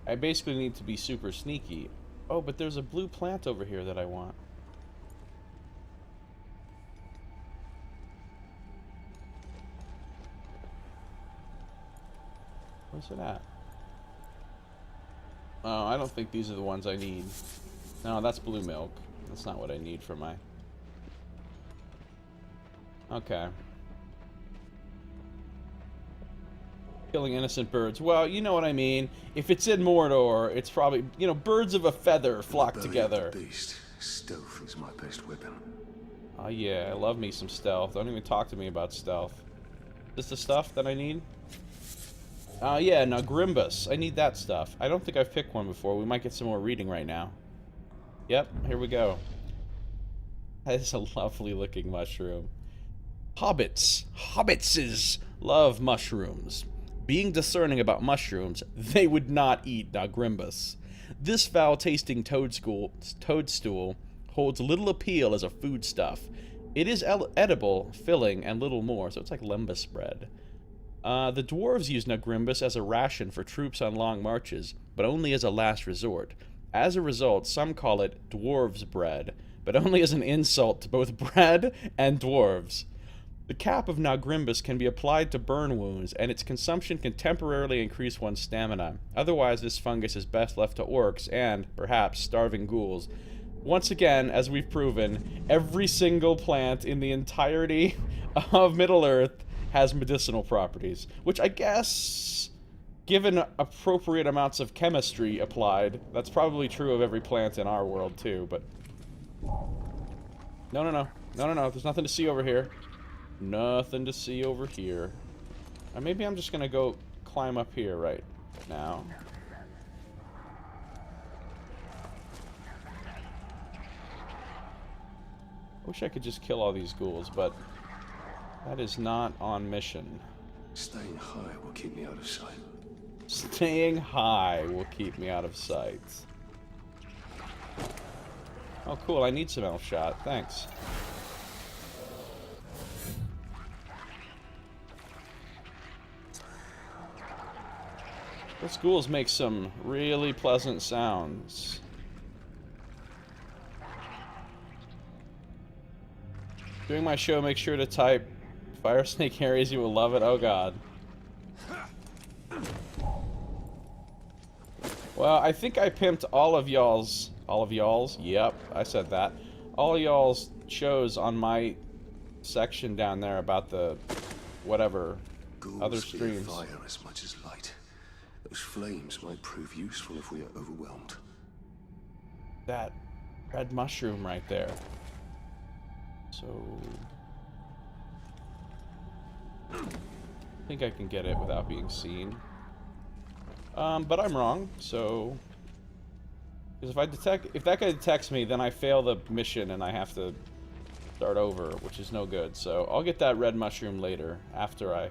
I basically need to be super sneaky. Oh, but there's a blue plant over here that I want. Where's it at? Oh, I don't think these are the ones I need. No, that's blue milk. That's not what I need for my... Okay. Killing innocent birds. Well, you know what I mean. If it's in Mordor, it's probably, you know, birds of a feather flock together. Beast. Stealth is my best weapon. Oh yeah, I love me some stealth. Don't even talk to me about stealth. Is this the stuff that I need? Yeah, now Grimbus. I need that stuff. I don't think I've picked one before. We might get some more reading right now. Yep, here we go. That is a lovely looking mushroom. Hobbitses love mushrooms. Being discerning about mushrooms, they would not eat Nagrimbus. This foul-tasting toadstool holds little appeal as a foodstuff. It is edible, filling, and little more, so it's like lembas bread. The dwarves use Nagrimbus as a ration for troops on long marches, but only as a last resort. As a result, some call it dwarves' bread, but only as an insult to both bread and dwarves. The cap of Nagrimbus can be applied to burn wounds, and its consumption can temporarily increase one's stamina. Otherwise, this fungus is best left to orcs and, perhaps, starving ghouls. Once again, as we've proven, every single plant in the entirety of Middle-earth has medicinal properties, which I guess, given appropriate amounts of chemistry applied, that's probably true of every plant in our world, too, but... No, there's nothing to see over here. Nothing to see over here. Maybe I'm just gonna go climb up here right now. Wish I could just kill all these ghouls, but that is not on mission. Staying high will keep me out of sight. Staying high will keep me out of sight. Oh, cool. I need some elf shot. Thanks. Those ghouls make some really pleasant sounds. During my show, make sure to type Fire Snake Harry's, you will love it. Oh god. Well, I think I pimped all of y'all's... Yep, I said that. All y'all's shows on my section down there about the... whatever. Ghouls other fear streams. fire as much as light. Those flames might prove useful if we are overwhelmed. That red mushroom right there. So I think I can get it without being seen. But I'm wrong, so because if that guy detects me, then I fail the mission and I have to start over, which is no good. So I'll get that red mushroom later after I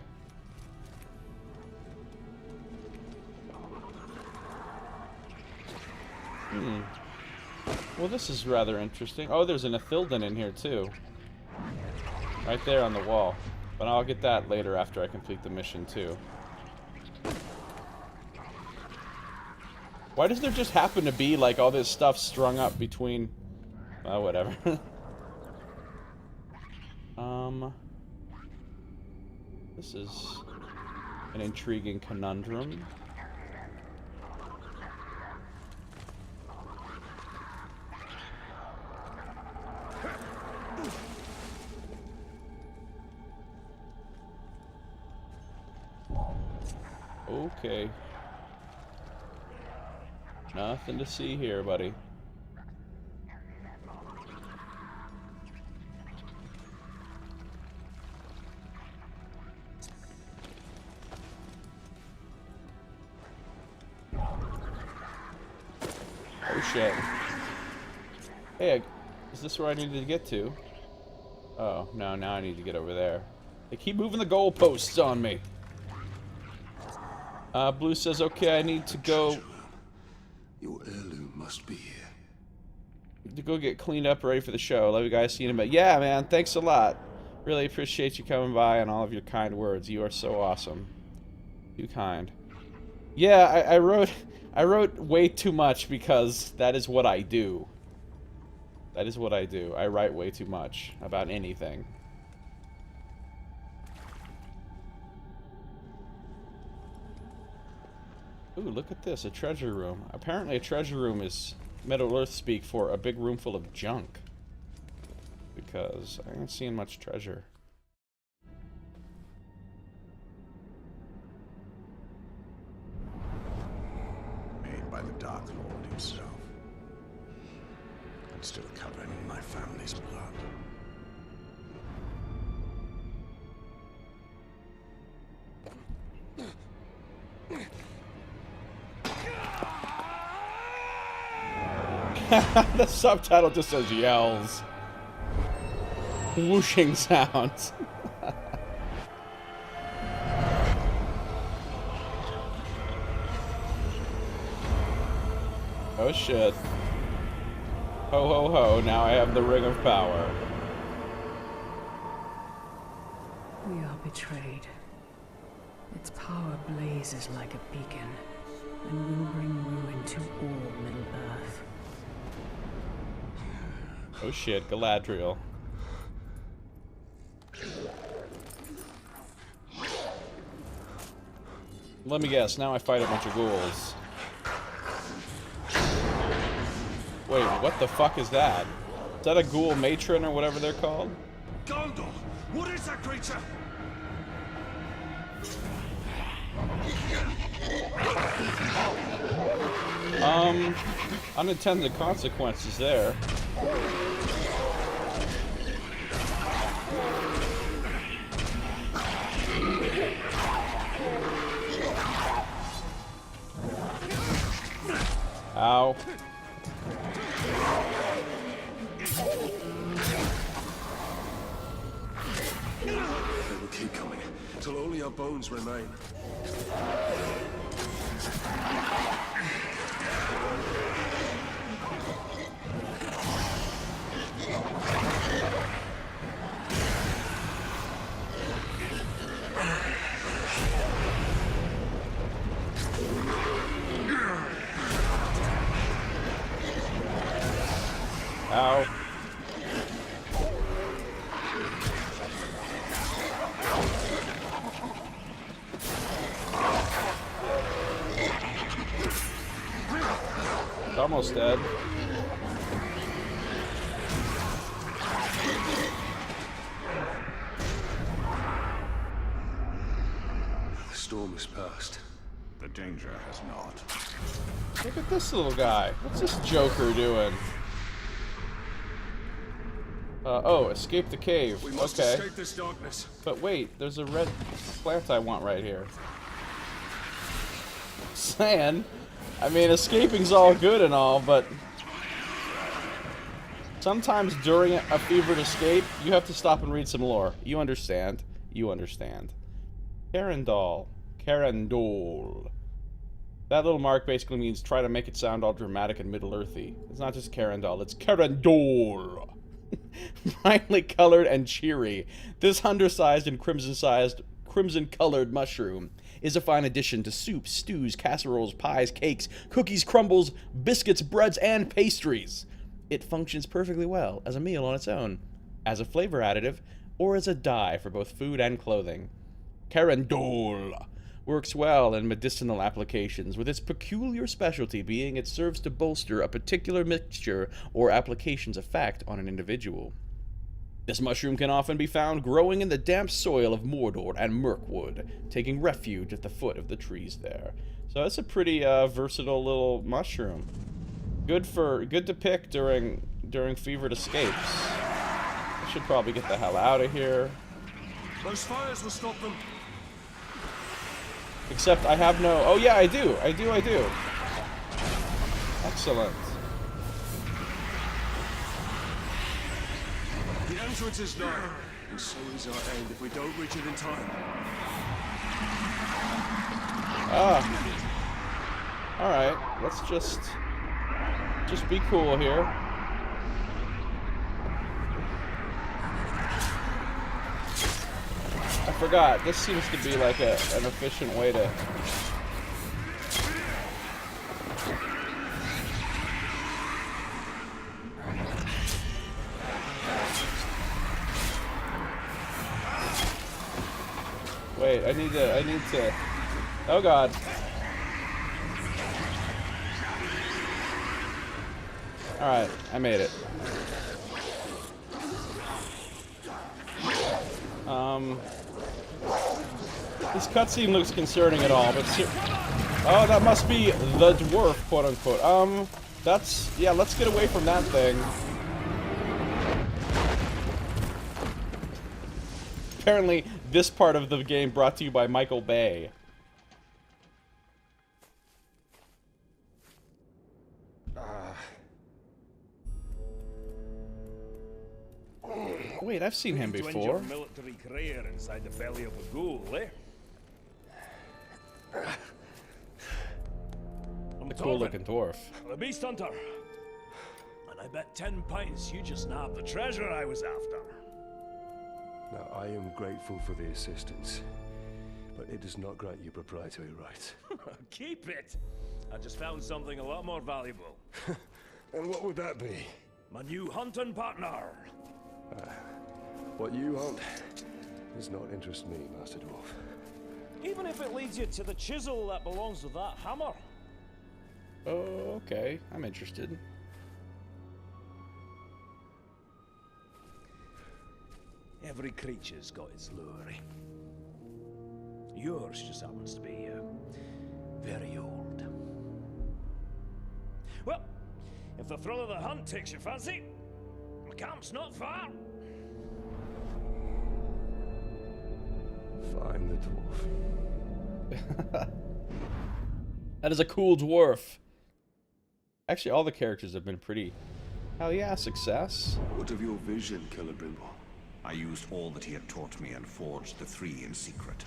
Well, this is rather interesting. Oh, there's an Ithilden in here too. Right there on the wall. But I'll get that later after I complete the mission too. Why does there just happen to be like all this stuff strung up between... Oh, whatever. This is an intriguing conundrum. Okay. Nothing to see here, buddy. Oh shit. Hey, is this where I needed to get to? Oh, no, now I need to get over there. They keep moving the goalposts on me. Blue says, okay, I need to go... Your heirloom must be here. To go get cleaned up, ready for the show. Love you guys. See you in a bit. Yeah, man, thanks a lot. Really appreciate you coming by and all of your kind words. You are so awesome. Too kind. Yeah, I wrote way too much because that is what I do. That is what I do. I write way too much about anything. Ooh, look at this, a treasure room. Apparently a treasure room is Middle-earth speak for a big room full of junk. Because I ain't seeing much treasure. Made by the Dark Lord himself. And still covered in my family's blood. The subtitle just says yells. Whooshing sounds. Oh shit. Ho ho ho, now I have the ring of power. We are betrayed. Its power blazes like a beacon, and will bring ruin to all Middle-earth. Oh shit, Galadriel. Let me guess, now I fight a bunch of ghouls. Wait, what the fuck is that? Is that a ghoul matron or whatever they're called? Gondor! What is that creature? Unintended consequences there. Ow. They will keep coming, till only our bones remain. Ow. It's almost dead. The storm has passed. The danger has not. Look at this little guy. What's this Joker doing? Oh, escape the cave. We must Okay. escape this darkness. But wait, there's a red plant I want right here. Saying, I mean, escaping's all good and all, but sometimes during a fevered escape, you have to stop and read some lore. You understand. You understand. Carandol. Carandol. That little mark basically means try to make it sound all dramatic and Middle-earthy. It's not just Carandol, it's Carandol. Brightly colored and cheery, this undersized and crimson-colored mushroom is a fine addition to soups, stews, casseroles, pies, cakes, cookies, crumbles, biscuits, breads, and pastries. It functions perfectly well as a meal on its own, as a flavor additive, or as a dye for both food and clothing. Carandol works well in medicinal applications, with its peculiar specialty being it serves to bolster a particular mixture or application's effect on an individual. This mushroom can often be found growing in the damp soil of Mordor and Mirkwood, taking refuge at the foot of the trees there. So that's a pretty versatile little mushroom. Good to pick during fevered escapes. I should probably get the hell out of here. Those fires will stop them. Except I have no... Oh yeah, I do. Excellent. The entrance is nigh, and so is our end if we don't reach it in time. Alright, let's just be cool here. I forgot, this seems to be like an efficient way to... Wait, I need to... Oh god. Alright, I made it. This cutscene looks concerning at all, but oh, that must be the dwarf, quote unquote. That's, yeah, let's get away from that thing. Apparently, this part of the game brought to you by Michael Bay. Wait, I've seen him before. Military career inside the belly of a ghoul, eh? A cool-looking dwarf. The beast hunter. And I bet 10 pints you just nabbed the treasure I was after. Now, I am grateful for the assistance, but it does not grant you proprietary rights. Keep it. I just found something a lot more valuable. And what would that be? My new hunting partner. What you hunt does not interest me, Master Dwarf. Even if it leads you to the chisel that belongs to that hammer. Oh, okay. I'm interested. Every creature's got its lure. Yours just happens to be very old. Well, if the thrill of the hunt takes your fancy, the camp's not far. Find the dwarf. That is a cool dwarf. Actually, all the characters have been pretty... Hell yeah, success. What of your vision, Celebrimbor? I used all that he had taught me and forged the three in secret.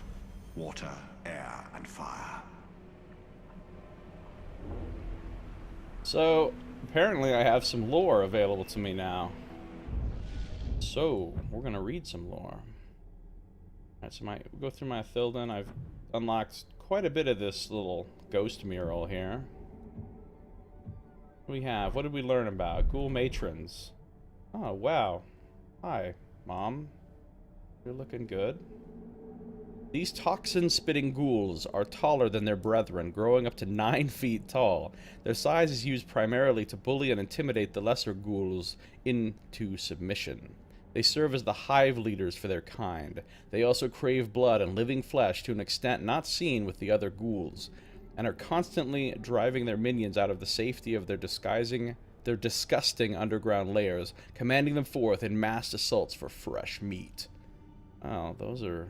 Water, air, and fire. So, apparently I have some lore available to me now. So, we're gonna read some lore. Alright, so we'll go through my Thilden. I've unlocked quite a bit of this little ghost mural here. What do we have? What did we learn about? Ghoul matrons. Oh, wow. Hi, Mom. You're looking good. These toxin-spitting ghouls are taller than their brethren, growing up to 9 feet tall. Their size is used primarily to bully and intimidate the lesser ghouls into submission. They serve as the hive leaders for their kind. They also crave blood and living flesh to an extent not seen with the other ghouls, and are constantly driving their minions out of the safety of their disguising their disgusting underground lairs, commanding them forth in massed assaults for fresh meat. Oh, those are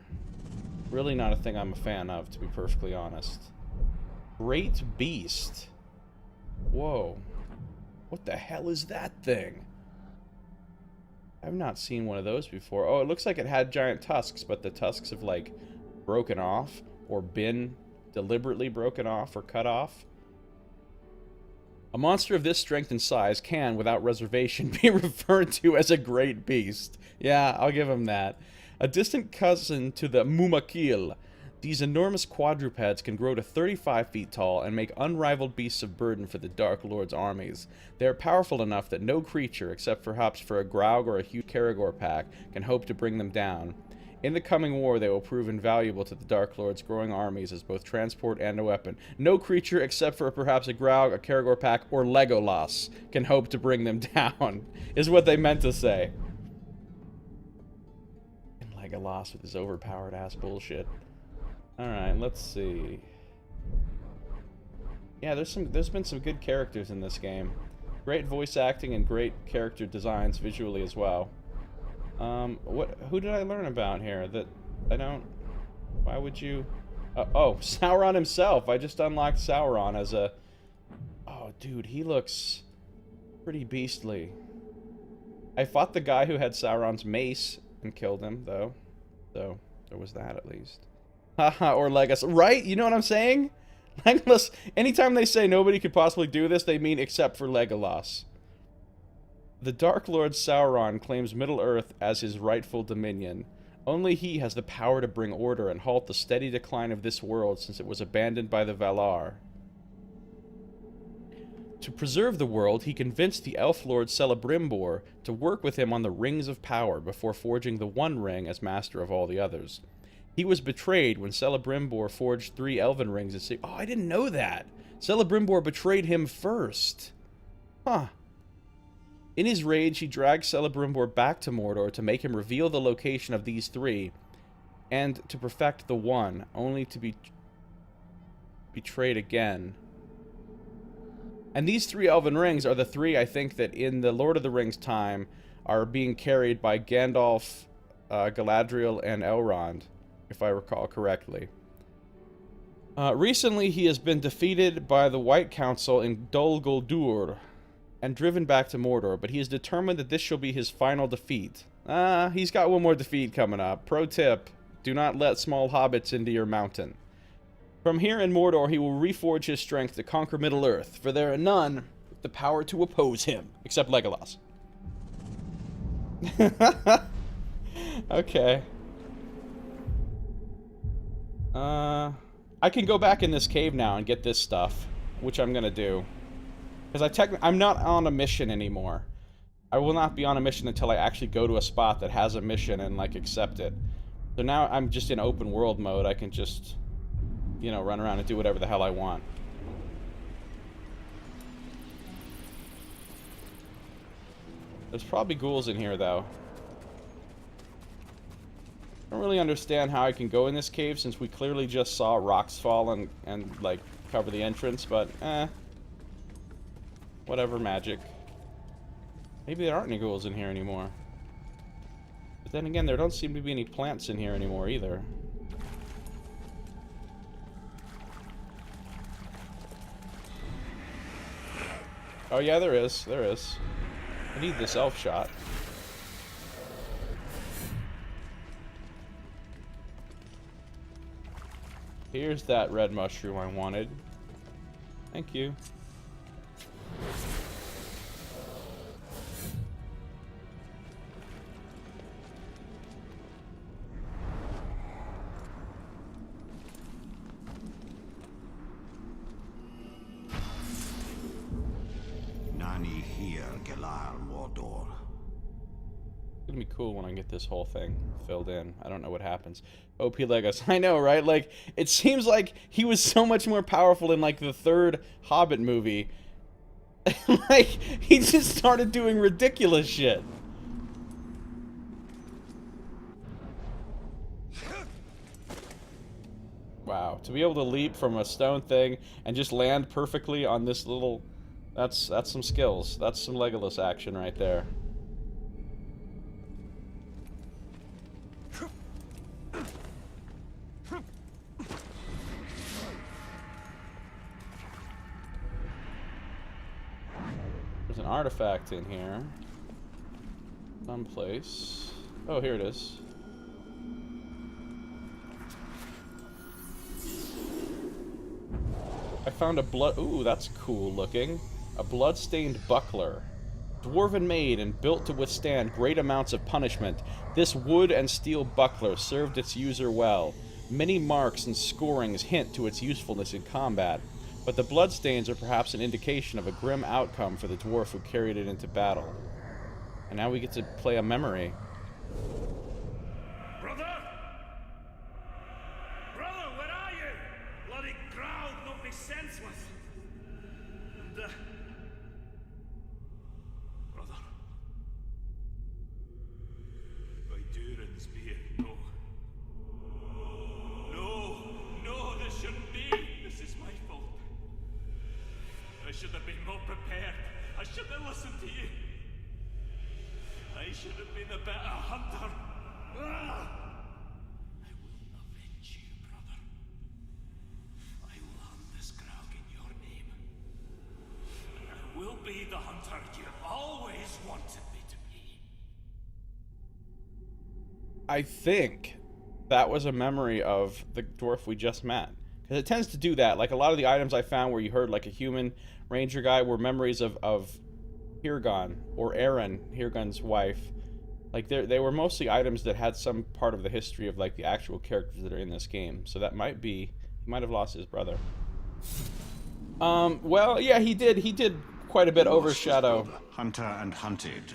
really not a thing I'm a fan of, to be perfectly honest. Great Beast. Whoa. What the hell is that thing? I've not seen one of those before. Oh, it looks like it had giant tusks, but the tusks have, like, broken off or been deliberately broken off or cut off. A monster of this strength and size can, without reservation, be referred to as a great beast. Yeah, I'll give him that. A distant cousin to the Mumakil, these enormous quadrupeds can grow to 35 feet tall and make unrivaled beasts of burden for the Dark Lord's armies. They are powerful enough that no creature, except perhaps for a Graug or a huge Caragor pack, can hope to bring them down. In the coming war, they will prove invaluable to the Dark Lord's growing armies as both transport and a weapon. No creature, except for perhaps a Graug, a Caragor pack, or Legolas, can hope to bring them down, is what they meant to say. And Legolas with his overpowered ass bullshit. Alright, let's see. Yeah, there's been some good characters in this game. Great voice acting and great character designs visually as well. Who did I learn about here that I don't... Why would you... oh, Sauron himself. I just unlocked Sauron as a... Oh, dude, he looks pretty beastly. I fought the guy who had Sauron's mace and killed him, though. So, there was that at least. Haha, or Legolas. Right? You know what I'm saying? Legolas, anytime they say nobody could possibly do this, they mean except for Legolas. The Dark Lord Sauron claims Middle-earth as his rightful dominion. Only he has the power to bring order and halt the steady decline of this world since it was abandoned by the Valar. To preserve the world, he convinced the Elf Lord Celebrimbor to work with him on the Rings of Power before forging the One Ring as master of all the others. He was betrayed when Celebrimbor forged 3 elven rings and said, oh, I didn't know that. Celebrimbor betrayed him first. Huh. In his rage, he dragged Celebrimbor back to Mordor to make him reveal the location of these 3 and to perfect the one, only to be betrayed again. And these 3 elven rings are the 3, I think, that in the Lord of the Rings time are being carried by Gandalf, Galadriel, and Elrond, if I recall correctly. Recently, he has been defeated by the White Council in Dol Guldur and driven back to Mordor, but he is determined that this shall be his final defeat. He's got one more defeat coming up. Pro tip, do not let small hobbits into your mountain. From here in Mordor, he will reforge his strength to conquer Middle-earth, for there are none with the power to oppose him, except Legolas. Okay. I can go back in this cave now and get this stuff, which I'm gonna do. Because I'm not on a mission anymore. I will not be on a mission until I actually go to a spot that has a mission and, like, accept it. So now I'm just in open world mode. I can just, you know, run around and do whatever the hell I want. There's probably ghouls in here, though. I don't really understand how I can go in this cave since we clearly just saw rocks fall and like, cover the entrance, but, whatever, magic. Maybe there aren't any ghouls in here anymore. But then again, there don't seem to be any plants in here anymore, either. Oh yeah, there is. There is. I need this elf shot. Here's that red mushroom I wanted. Thank you. Nani here, Galar Mordor. It's gonna be cool when I get this whole thing filled in. I don't know what happens. OP Legos. I know, right? Like, it seems like he was so much more powerful in, like, the 3rd Hobbit movie. Like, he just started doing ridiculous shit. Wow. To be able to leap from a stone thing and just land perfectly on this little That's some skills. That's some Legolas action right there. There's an artifact in here. Someplace. Oh, here it is. I found a blood... Ooh, that's cool looking. A blood-stained buckler. Dwarven made and built to withstand great amounts of punishment, this wood and steel buckler served its user well. Many marks and scorings hint to its usefulness in combat, but the bloodstains are perhaps an indication of a grim outcome for the dwarf who carried it into battle. And now we get to play a memory. Brother! Brother, where are you? Bloody crowd, not be senseless. And, brother. By Durin's beard, no. No, this shouldn't be. This is my fault. I should have been more prepared. I should have listened to you. I should have been a better hunter. I will avenge you, brother. I will hunt this Graug in your name. And I will be the hunter you always wanted me to be. I think that was a memory of the dwarf we just met. Because it tends to do that. Like, a lot of the items I found where you heard, like, a human ranger guy were memories of Hirgon, or Erin, Hirgon's wife. Like, they were mostly items that had some part of the history of, like, the actual characters that are in this game. So that might be... He might have lost his brother. Well, yeah, he did quite a bit overshadow. Hunter and hunted.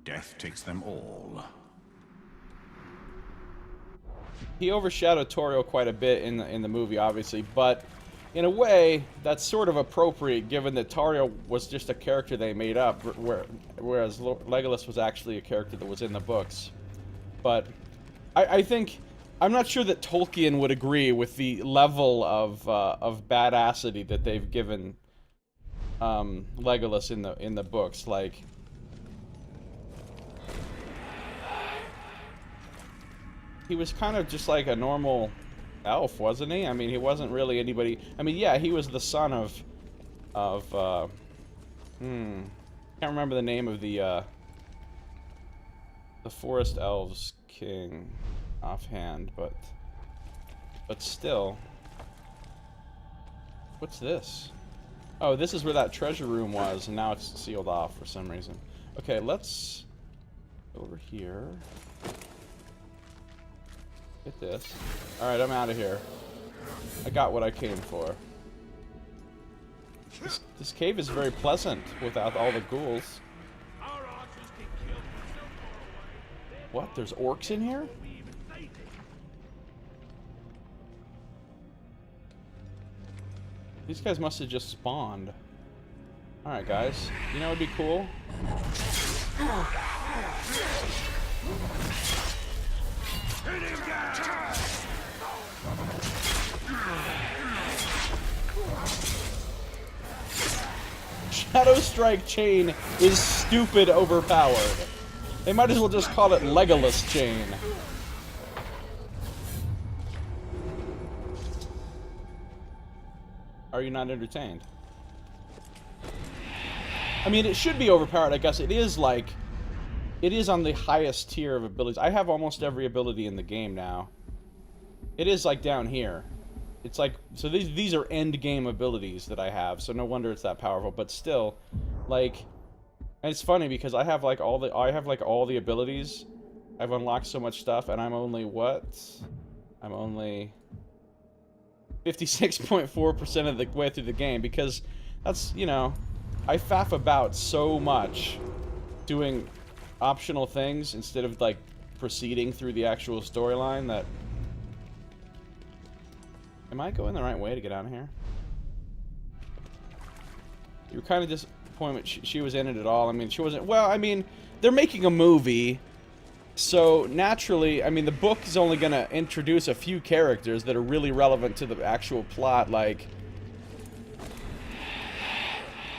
Death takes them all. He overshadowed Toriel quite a bit in the movie, obviously, but in a way, that's sort of appropriate given that Toriel was just a character they made up, whereas Legolas was actually a character that was in the books. But I think... I'm not sure that Tolkien would agree with the level of badassity that they've given Legolas in the books. Like... He was kind of just like a normal elf, wasn't he? I mean, he wasn't really anybody... I mean, yeah, he was the son of can't remember the name of the Forest Elves king offhand, but still. What's this? Oh, this is where that treasure room was, and now it's sealed off for some reason. Okay, let's go over here. Get this. Alright, I'm out of here. I got what I came for. This cave is very pleasant without all the ghouls. What? There's orcs in here? These guys must have just spawned. Alright, guys. You know what would be cool? Shadow Strike Chain is stupid overpowered. They might as well just call it Legolas Chain. Are you not entertained? I mean, it should be overpowered. I guess it is like... It is on the highest tier of abilities. I have almost every ability in the game now. It is like down here. It's like... So these are end game abilities that I have. So no wonder it's that powerful. But still, like... And it's funny because I have like all the abilities. I've unlocked so much stuff and I'm only what? I'm only 56.4% of the way through the game because that's, you know, I faff about so much doing optional things instead of like proceeding through the actual storyline that... Am I going the right way to get out of here? You were kind of disappointed she was in it at all. I mean, she wasn't... Well, I mean, they're making a movie, so naturally, I mean, the book is only going to introduce a few characters that are really relevant to the actual plot, like...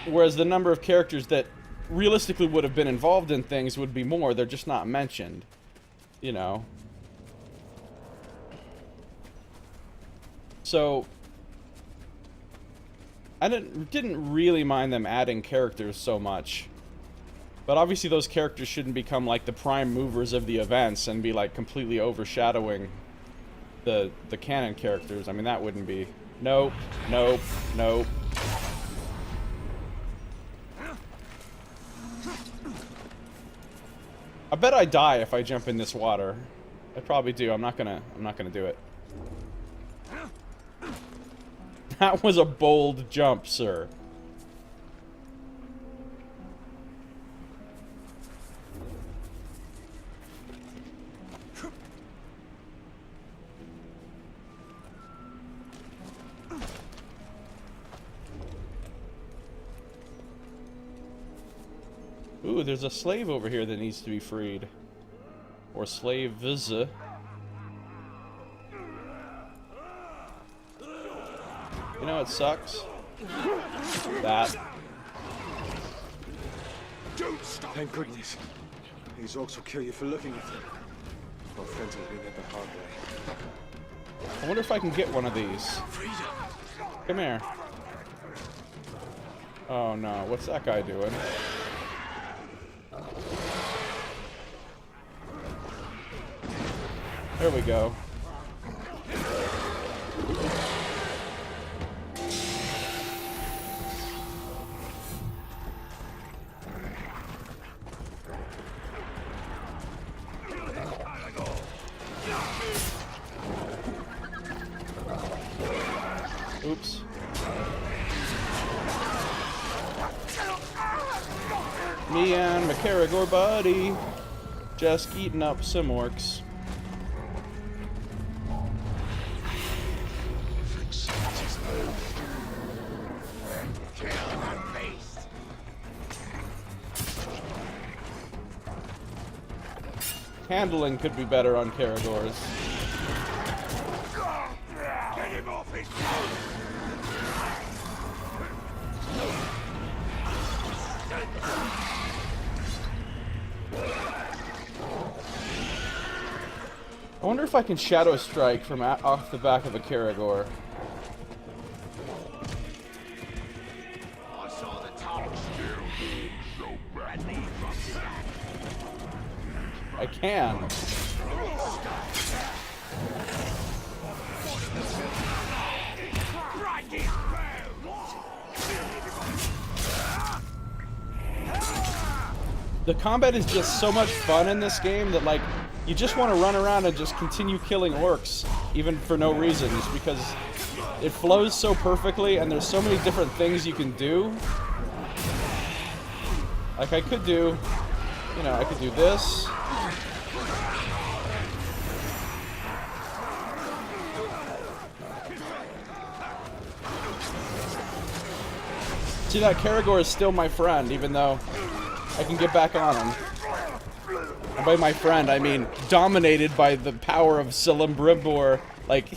Whereas the number of characters that realistically would have been involved in things would be more. They're just not mentioned. You know. So I didn't really mind them adding characters so much. But obviously those characters shouldn't become like the prime movers of the events and be like completely overshadowing the canon characters. I mean, that wouldn't be. Nope, nope, nope. I bet I die if I jump in this water. I probably do. I'm not gonna do it. That was a bold jump, sir. Ooh, there's a slave over here that needs to be freed. Or slaves. You know what sucks? That. Don't stop! Thank goodness. These orcs will kill you for looking at them. My friends have been there the hard way. I wonder if I can get one of these. Come here. Oh no, what's that guy doing? There we go. Oops. Me and my Caragor buddy just eating up some orcs. Handling could be better on Caragors. Get him off his I wonder if I can Shadow Strike from off the back of a Caragor. I saw the top still so badly I can. The combat is just so much fun in this game that, like, you just want to run around and just continue killing orcs, even for no reasons, because it flows so perfectly and there's so many different things you can do. Like, I could do, you know, I could do this. See, that Caragor is still my friend, even though I can get back on him. And by my friend, I mean dominated by the power of Celebrimbor, like,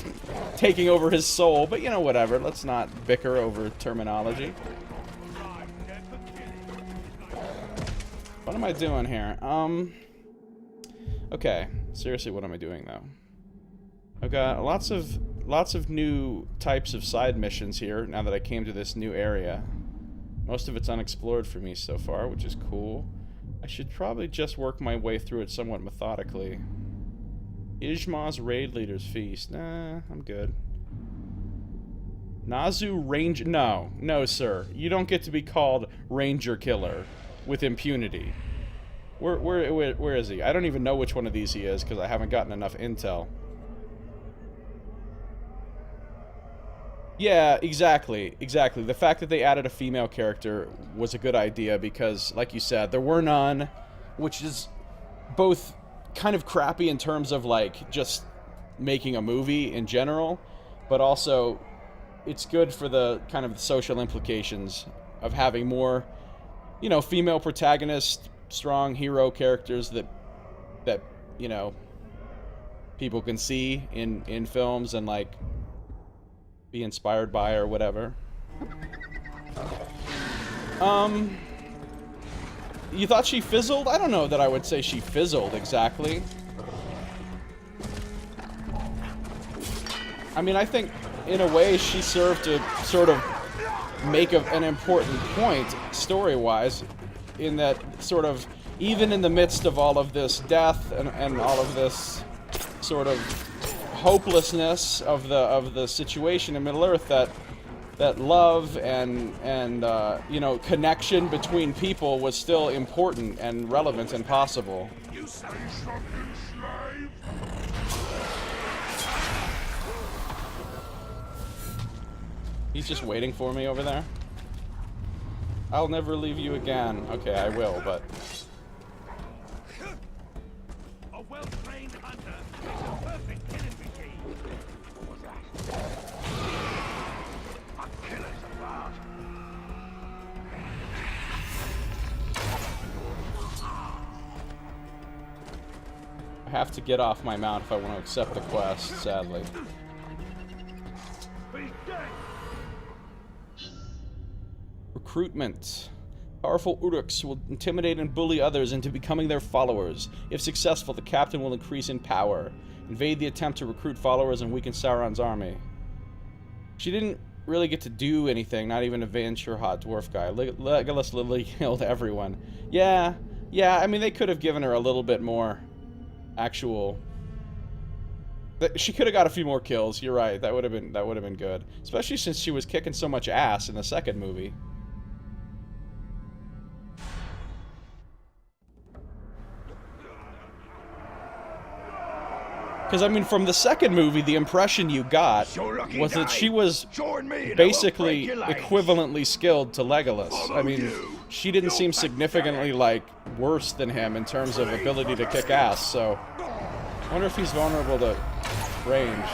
taking over his soul. But, you know, whatever. Let's not bicker over terminology. What am I doing here? Okay. Seriously, what am I doing, though? I've got lots of new types of side missions here, now that I came to this new area. Most of it's unexplored for me so far, which is cool. I should probably just work my way through it somewhat methodically. Ishmael's Raid Leader's Feast. Nah, I'm good. Nazu Ranger... No. No, sir. You don't get to be called Ranger Killer with impunity. Where is he? I don't even know which one of these he is, because I haven't gotten enough intel. Yeah, exactly. Exactly. The fact that they added a female character was a good idea because, like you said, there were none, which is both kind of crappy in terms of, like, just making a movie in general, but also it's good for the kind of the social implications of having more, you know, female protagonists, strong hero characters that you know, people can see in films and, like, be inspired by or whatever. You thought she fizzled? I don't know that I would say she fizzled exactly. I mean, I think in a way she served to sort of make an important point story-wise, in that sort of even in the midst of all of this death and all of this sort of hopelessness of the situation in Middle-earth, that love and you know, connection between people was still important and relevant and possible. You say something, slave? He's just waiting for me over there. I'll never leave you again. Okay, I will, but... A well-trained hunter makes a perfect killing machine. What's that? A killer's apart. I have to get off my mount if I want to accept the quest, sadly. He's dead. Recruitment. Powerful Uruks will intimidate and bully others into becoming their followers. If successful, the captain will increase in power. Invade the attempt to recruit followers and weaken Sauron's army. She didn't really get to do anything, not even avenge her hot dwarf guy. Legolas literally killed everyone. Yeah, I mean, they could have given her a little bit more actual... She could have got a few more kills, you're right. That would have been good. Especially since she was kicking so much ass in the second movie. Because, I mean, from the second movie, the impression you got was that she was basically equivalently skilled to Legolas. I mean, she didn't seem significantly, like, worse than him in terms of ability to kick ass, so... I wonder if he's vulnerable to ranged.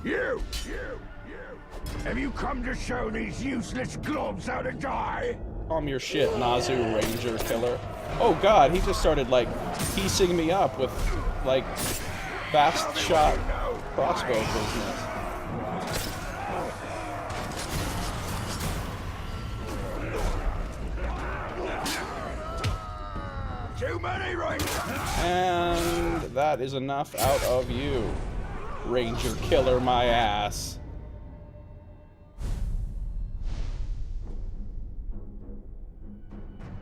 You! Have you come to show these useless globs how to die? Calm your shit, Nazu Ranger Killer. Oh god, he just started, like, piecing me up with, like, fast shot crossbow business. Too many Rangers! And that is enough out of you, Ranger Killer my ass.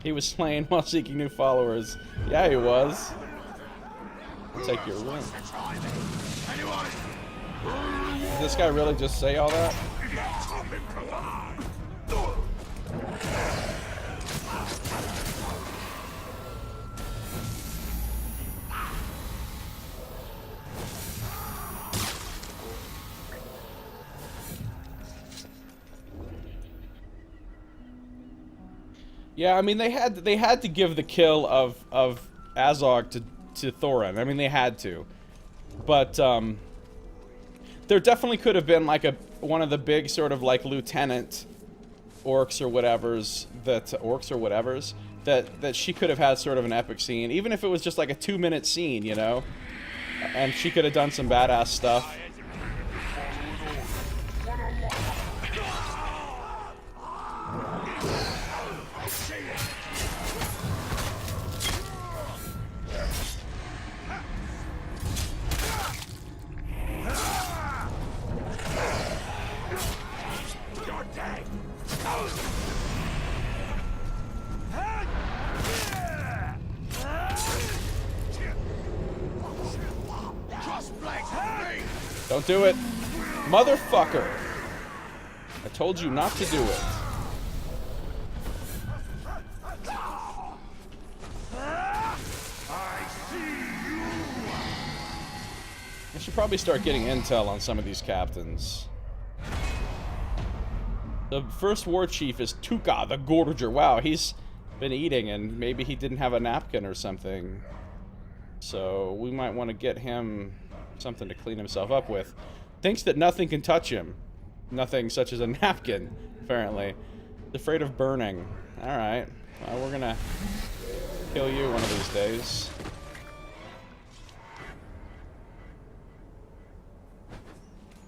He was slain while seeking new followers. Yeah, he was. I'll take your win. Did this guy really just say all that? Yeah, I mean they had to give the kill of Azog to Thorin. I mean they had to, but there definitely could have been like one of the big sort of like lieutenant orcs or whatevers that she could have had sort of an epic scene, even if it was just like a 2-minute scene, you know, and she could have done some badass stuff. Don't do it. Motherfucker. I told you not to do it. I should probably start getting intel on some of these captains. The first war chief is Tuka the Gorger. Wow, he's been eating and maybe he didn't have a napkin or something. So we might want to get him something to clean himself up with. Thinks that nothing can touch him. Nothing such as a napkin, apparently. He's afraid of burning. Alright. Well, we're gonna kill you one of these days.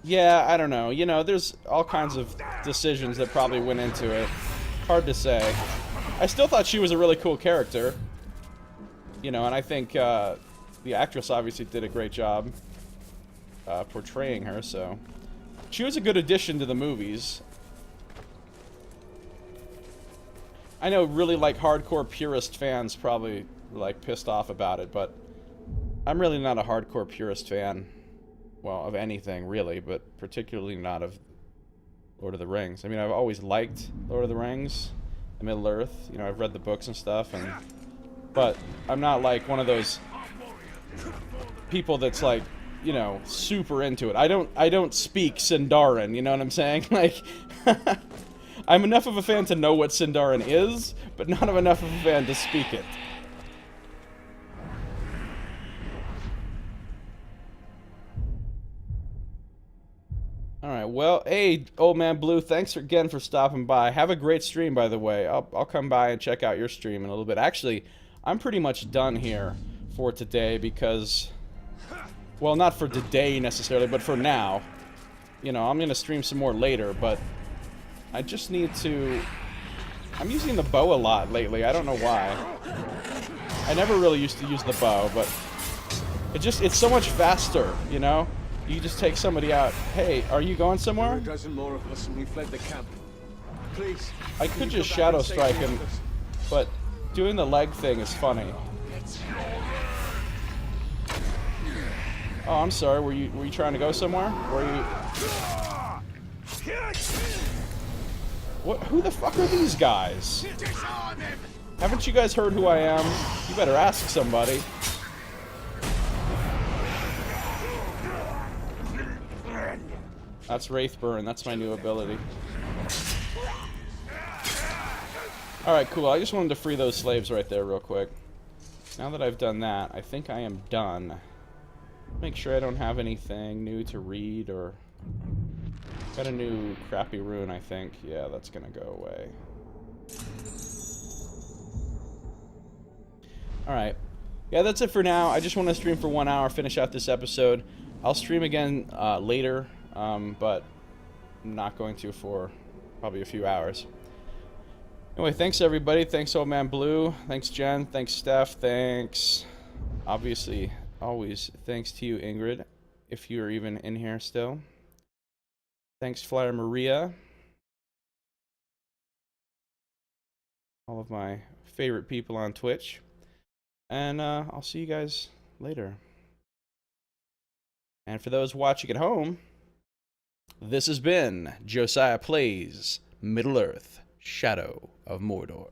Yeah, I don't know. You know, there's all kinds of decisions that probably went into it. Hard to say. I still thought she was a really cool character. You know, and I think the actress obviously did a great job portraying her, so... She was a good addition to the movies. I know really, like, hardcore purist fans probably, like, pissed off about it, but... I'm really not a hardcore purist fan. Well, of anything, really, but particularly not of Lord of the Rings. I mean, I've always liked Lord of the Rings, and Middle-earth. You know, I've read the books and stuff, and... But I'm not, like, one of those people that's, like, you know, super into it. I don't speak Sindarin, you know what I'm saying? Like, I'm enough of a fan to know what Sindarin is, but not enough of a fan to speak it. Alright, well, hey, Old Man Blue, thanks again for stopping by. Have a great stream, by the way. I'll come by and check out your stream in a little bit. Actually, I'm pretty much done here for today because... Well, not for today necessarily, but for now. You know, I'm gonna stream some more later, but I just need to... I'm using the bow a lot lately. I don't know why. I never really used to use the bow, but it's so much faster, you know? You just take somebody out. Hey, are you going somewhere? A dozen more of us and we fled the camp. Please. I could just shadow strike him, but doing the leg thing is funny. Oh, I'm sorry. Were you trying to go somewhere? Were you? What? Who the fuck are these guys? Haven't you guys heard who I am? You better ask somebody. That's Wraithburn. That's my new ability. Alright, cool. I just wanted to free those slaves right there real quick. Now that I've done that, I think I am done. Make sure I don't have anything new to read or... Got a new crappy rune, I think. Yeah, that's gonna go away. Alright. Yeah, that's it for now. I just want to stream for 1 hour, finish out this episode. I'll stream again later, but I'm not going to for probably a few hours. Anyway, thanks everybody. Thanks Old Man Blue. Thanks Jen. Thanks Steph. Thanks... Obviously... Always thanks to you, Ingrid, if you're even in here still. Thanks, Flyer Maria. All of my favorite people on Twitch. And I'll see you guys later. And for those watching at home, this has been Josiah Plays Middle-earth: Shadow of Mordor.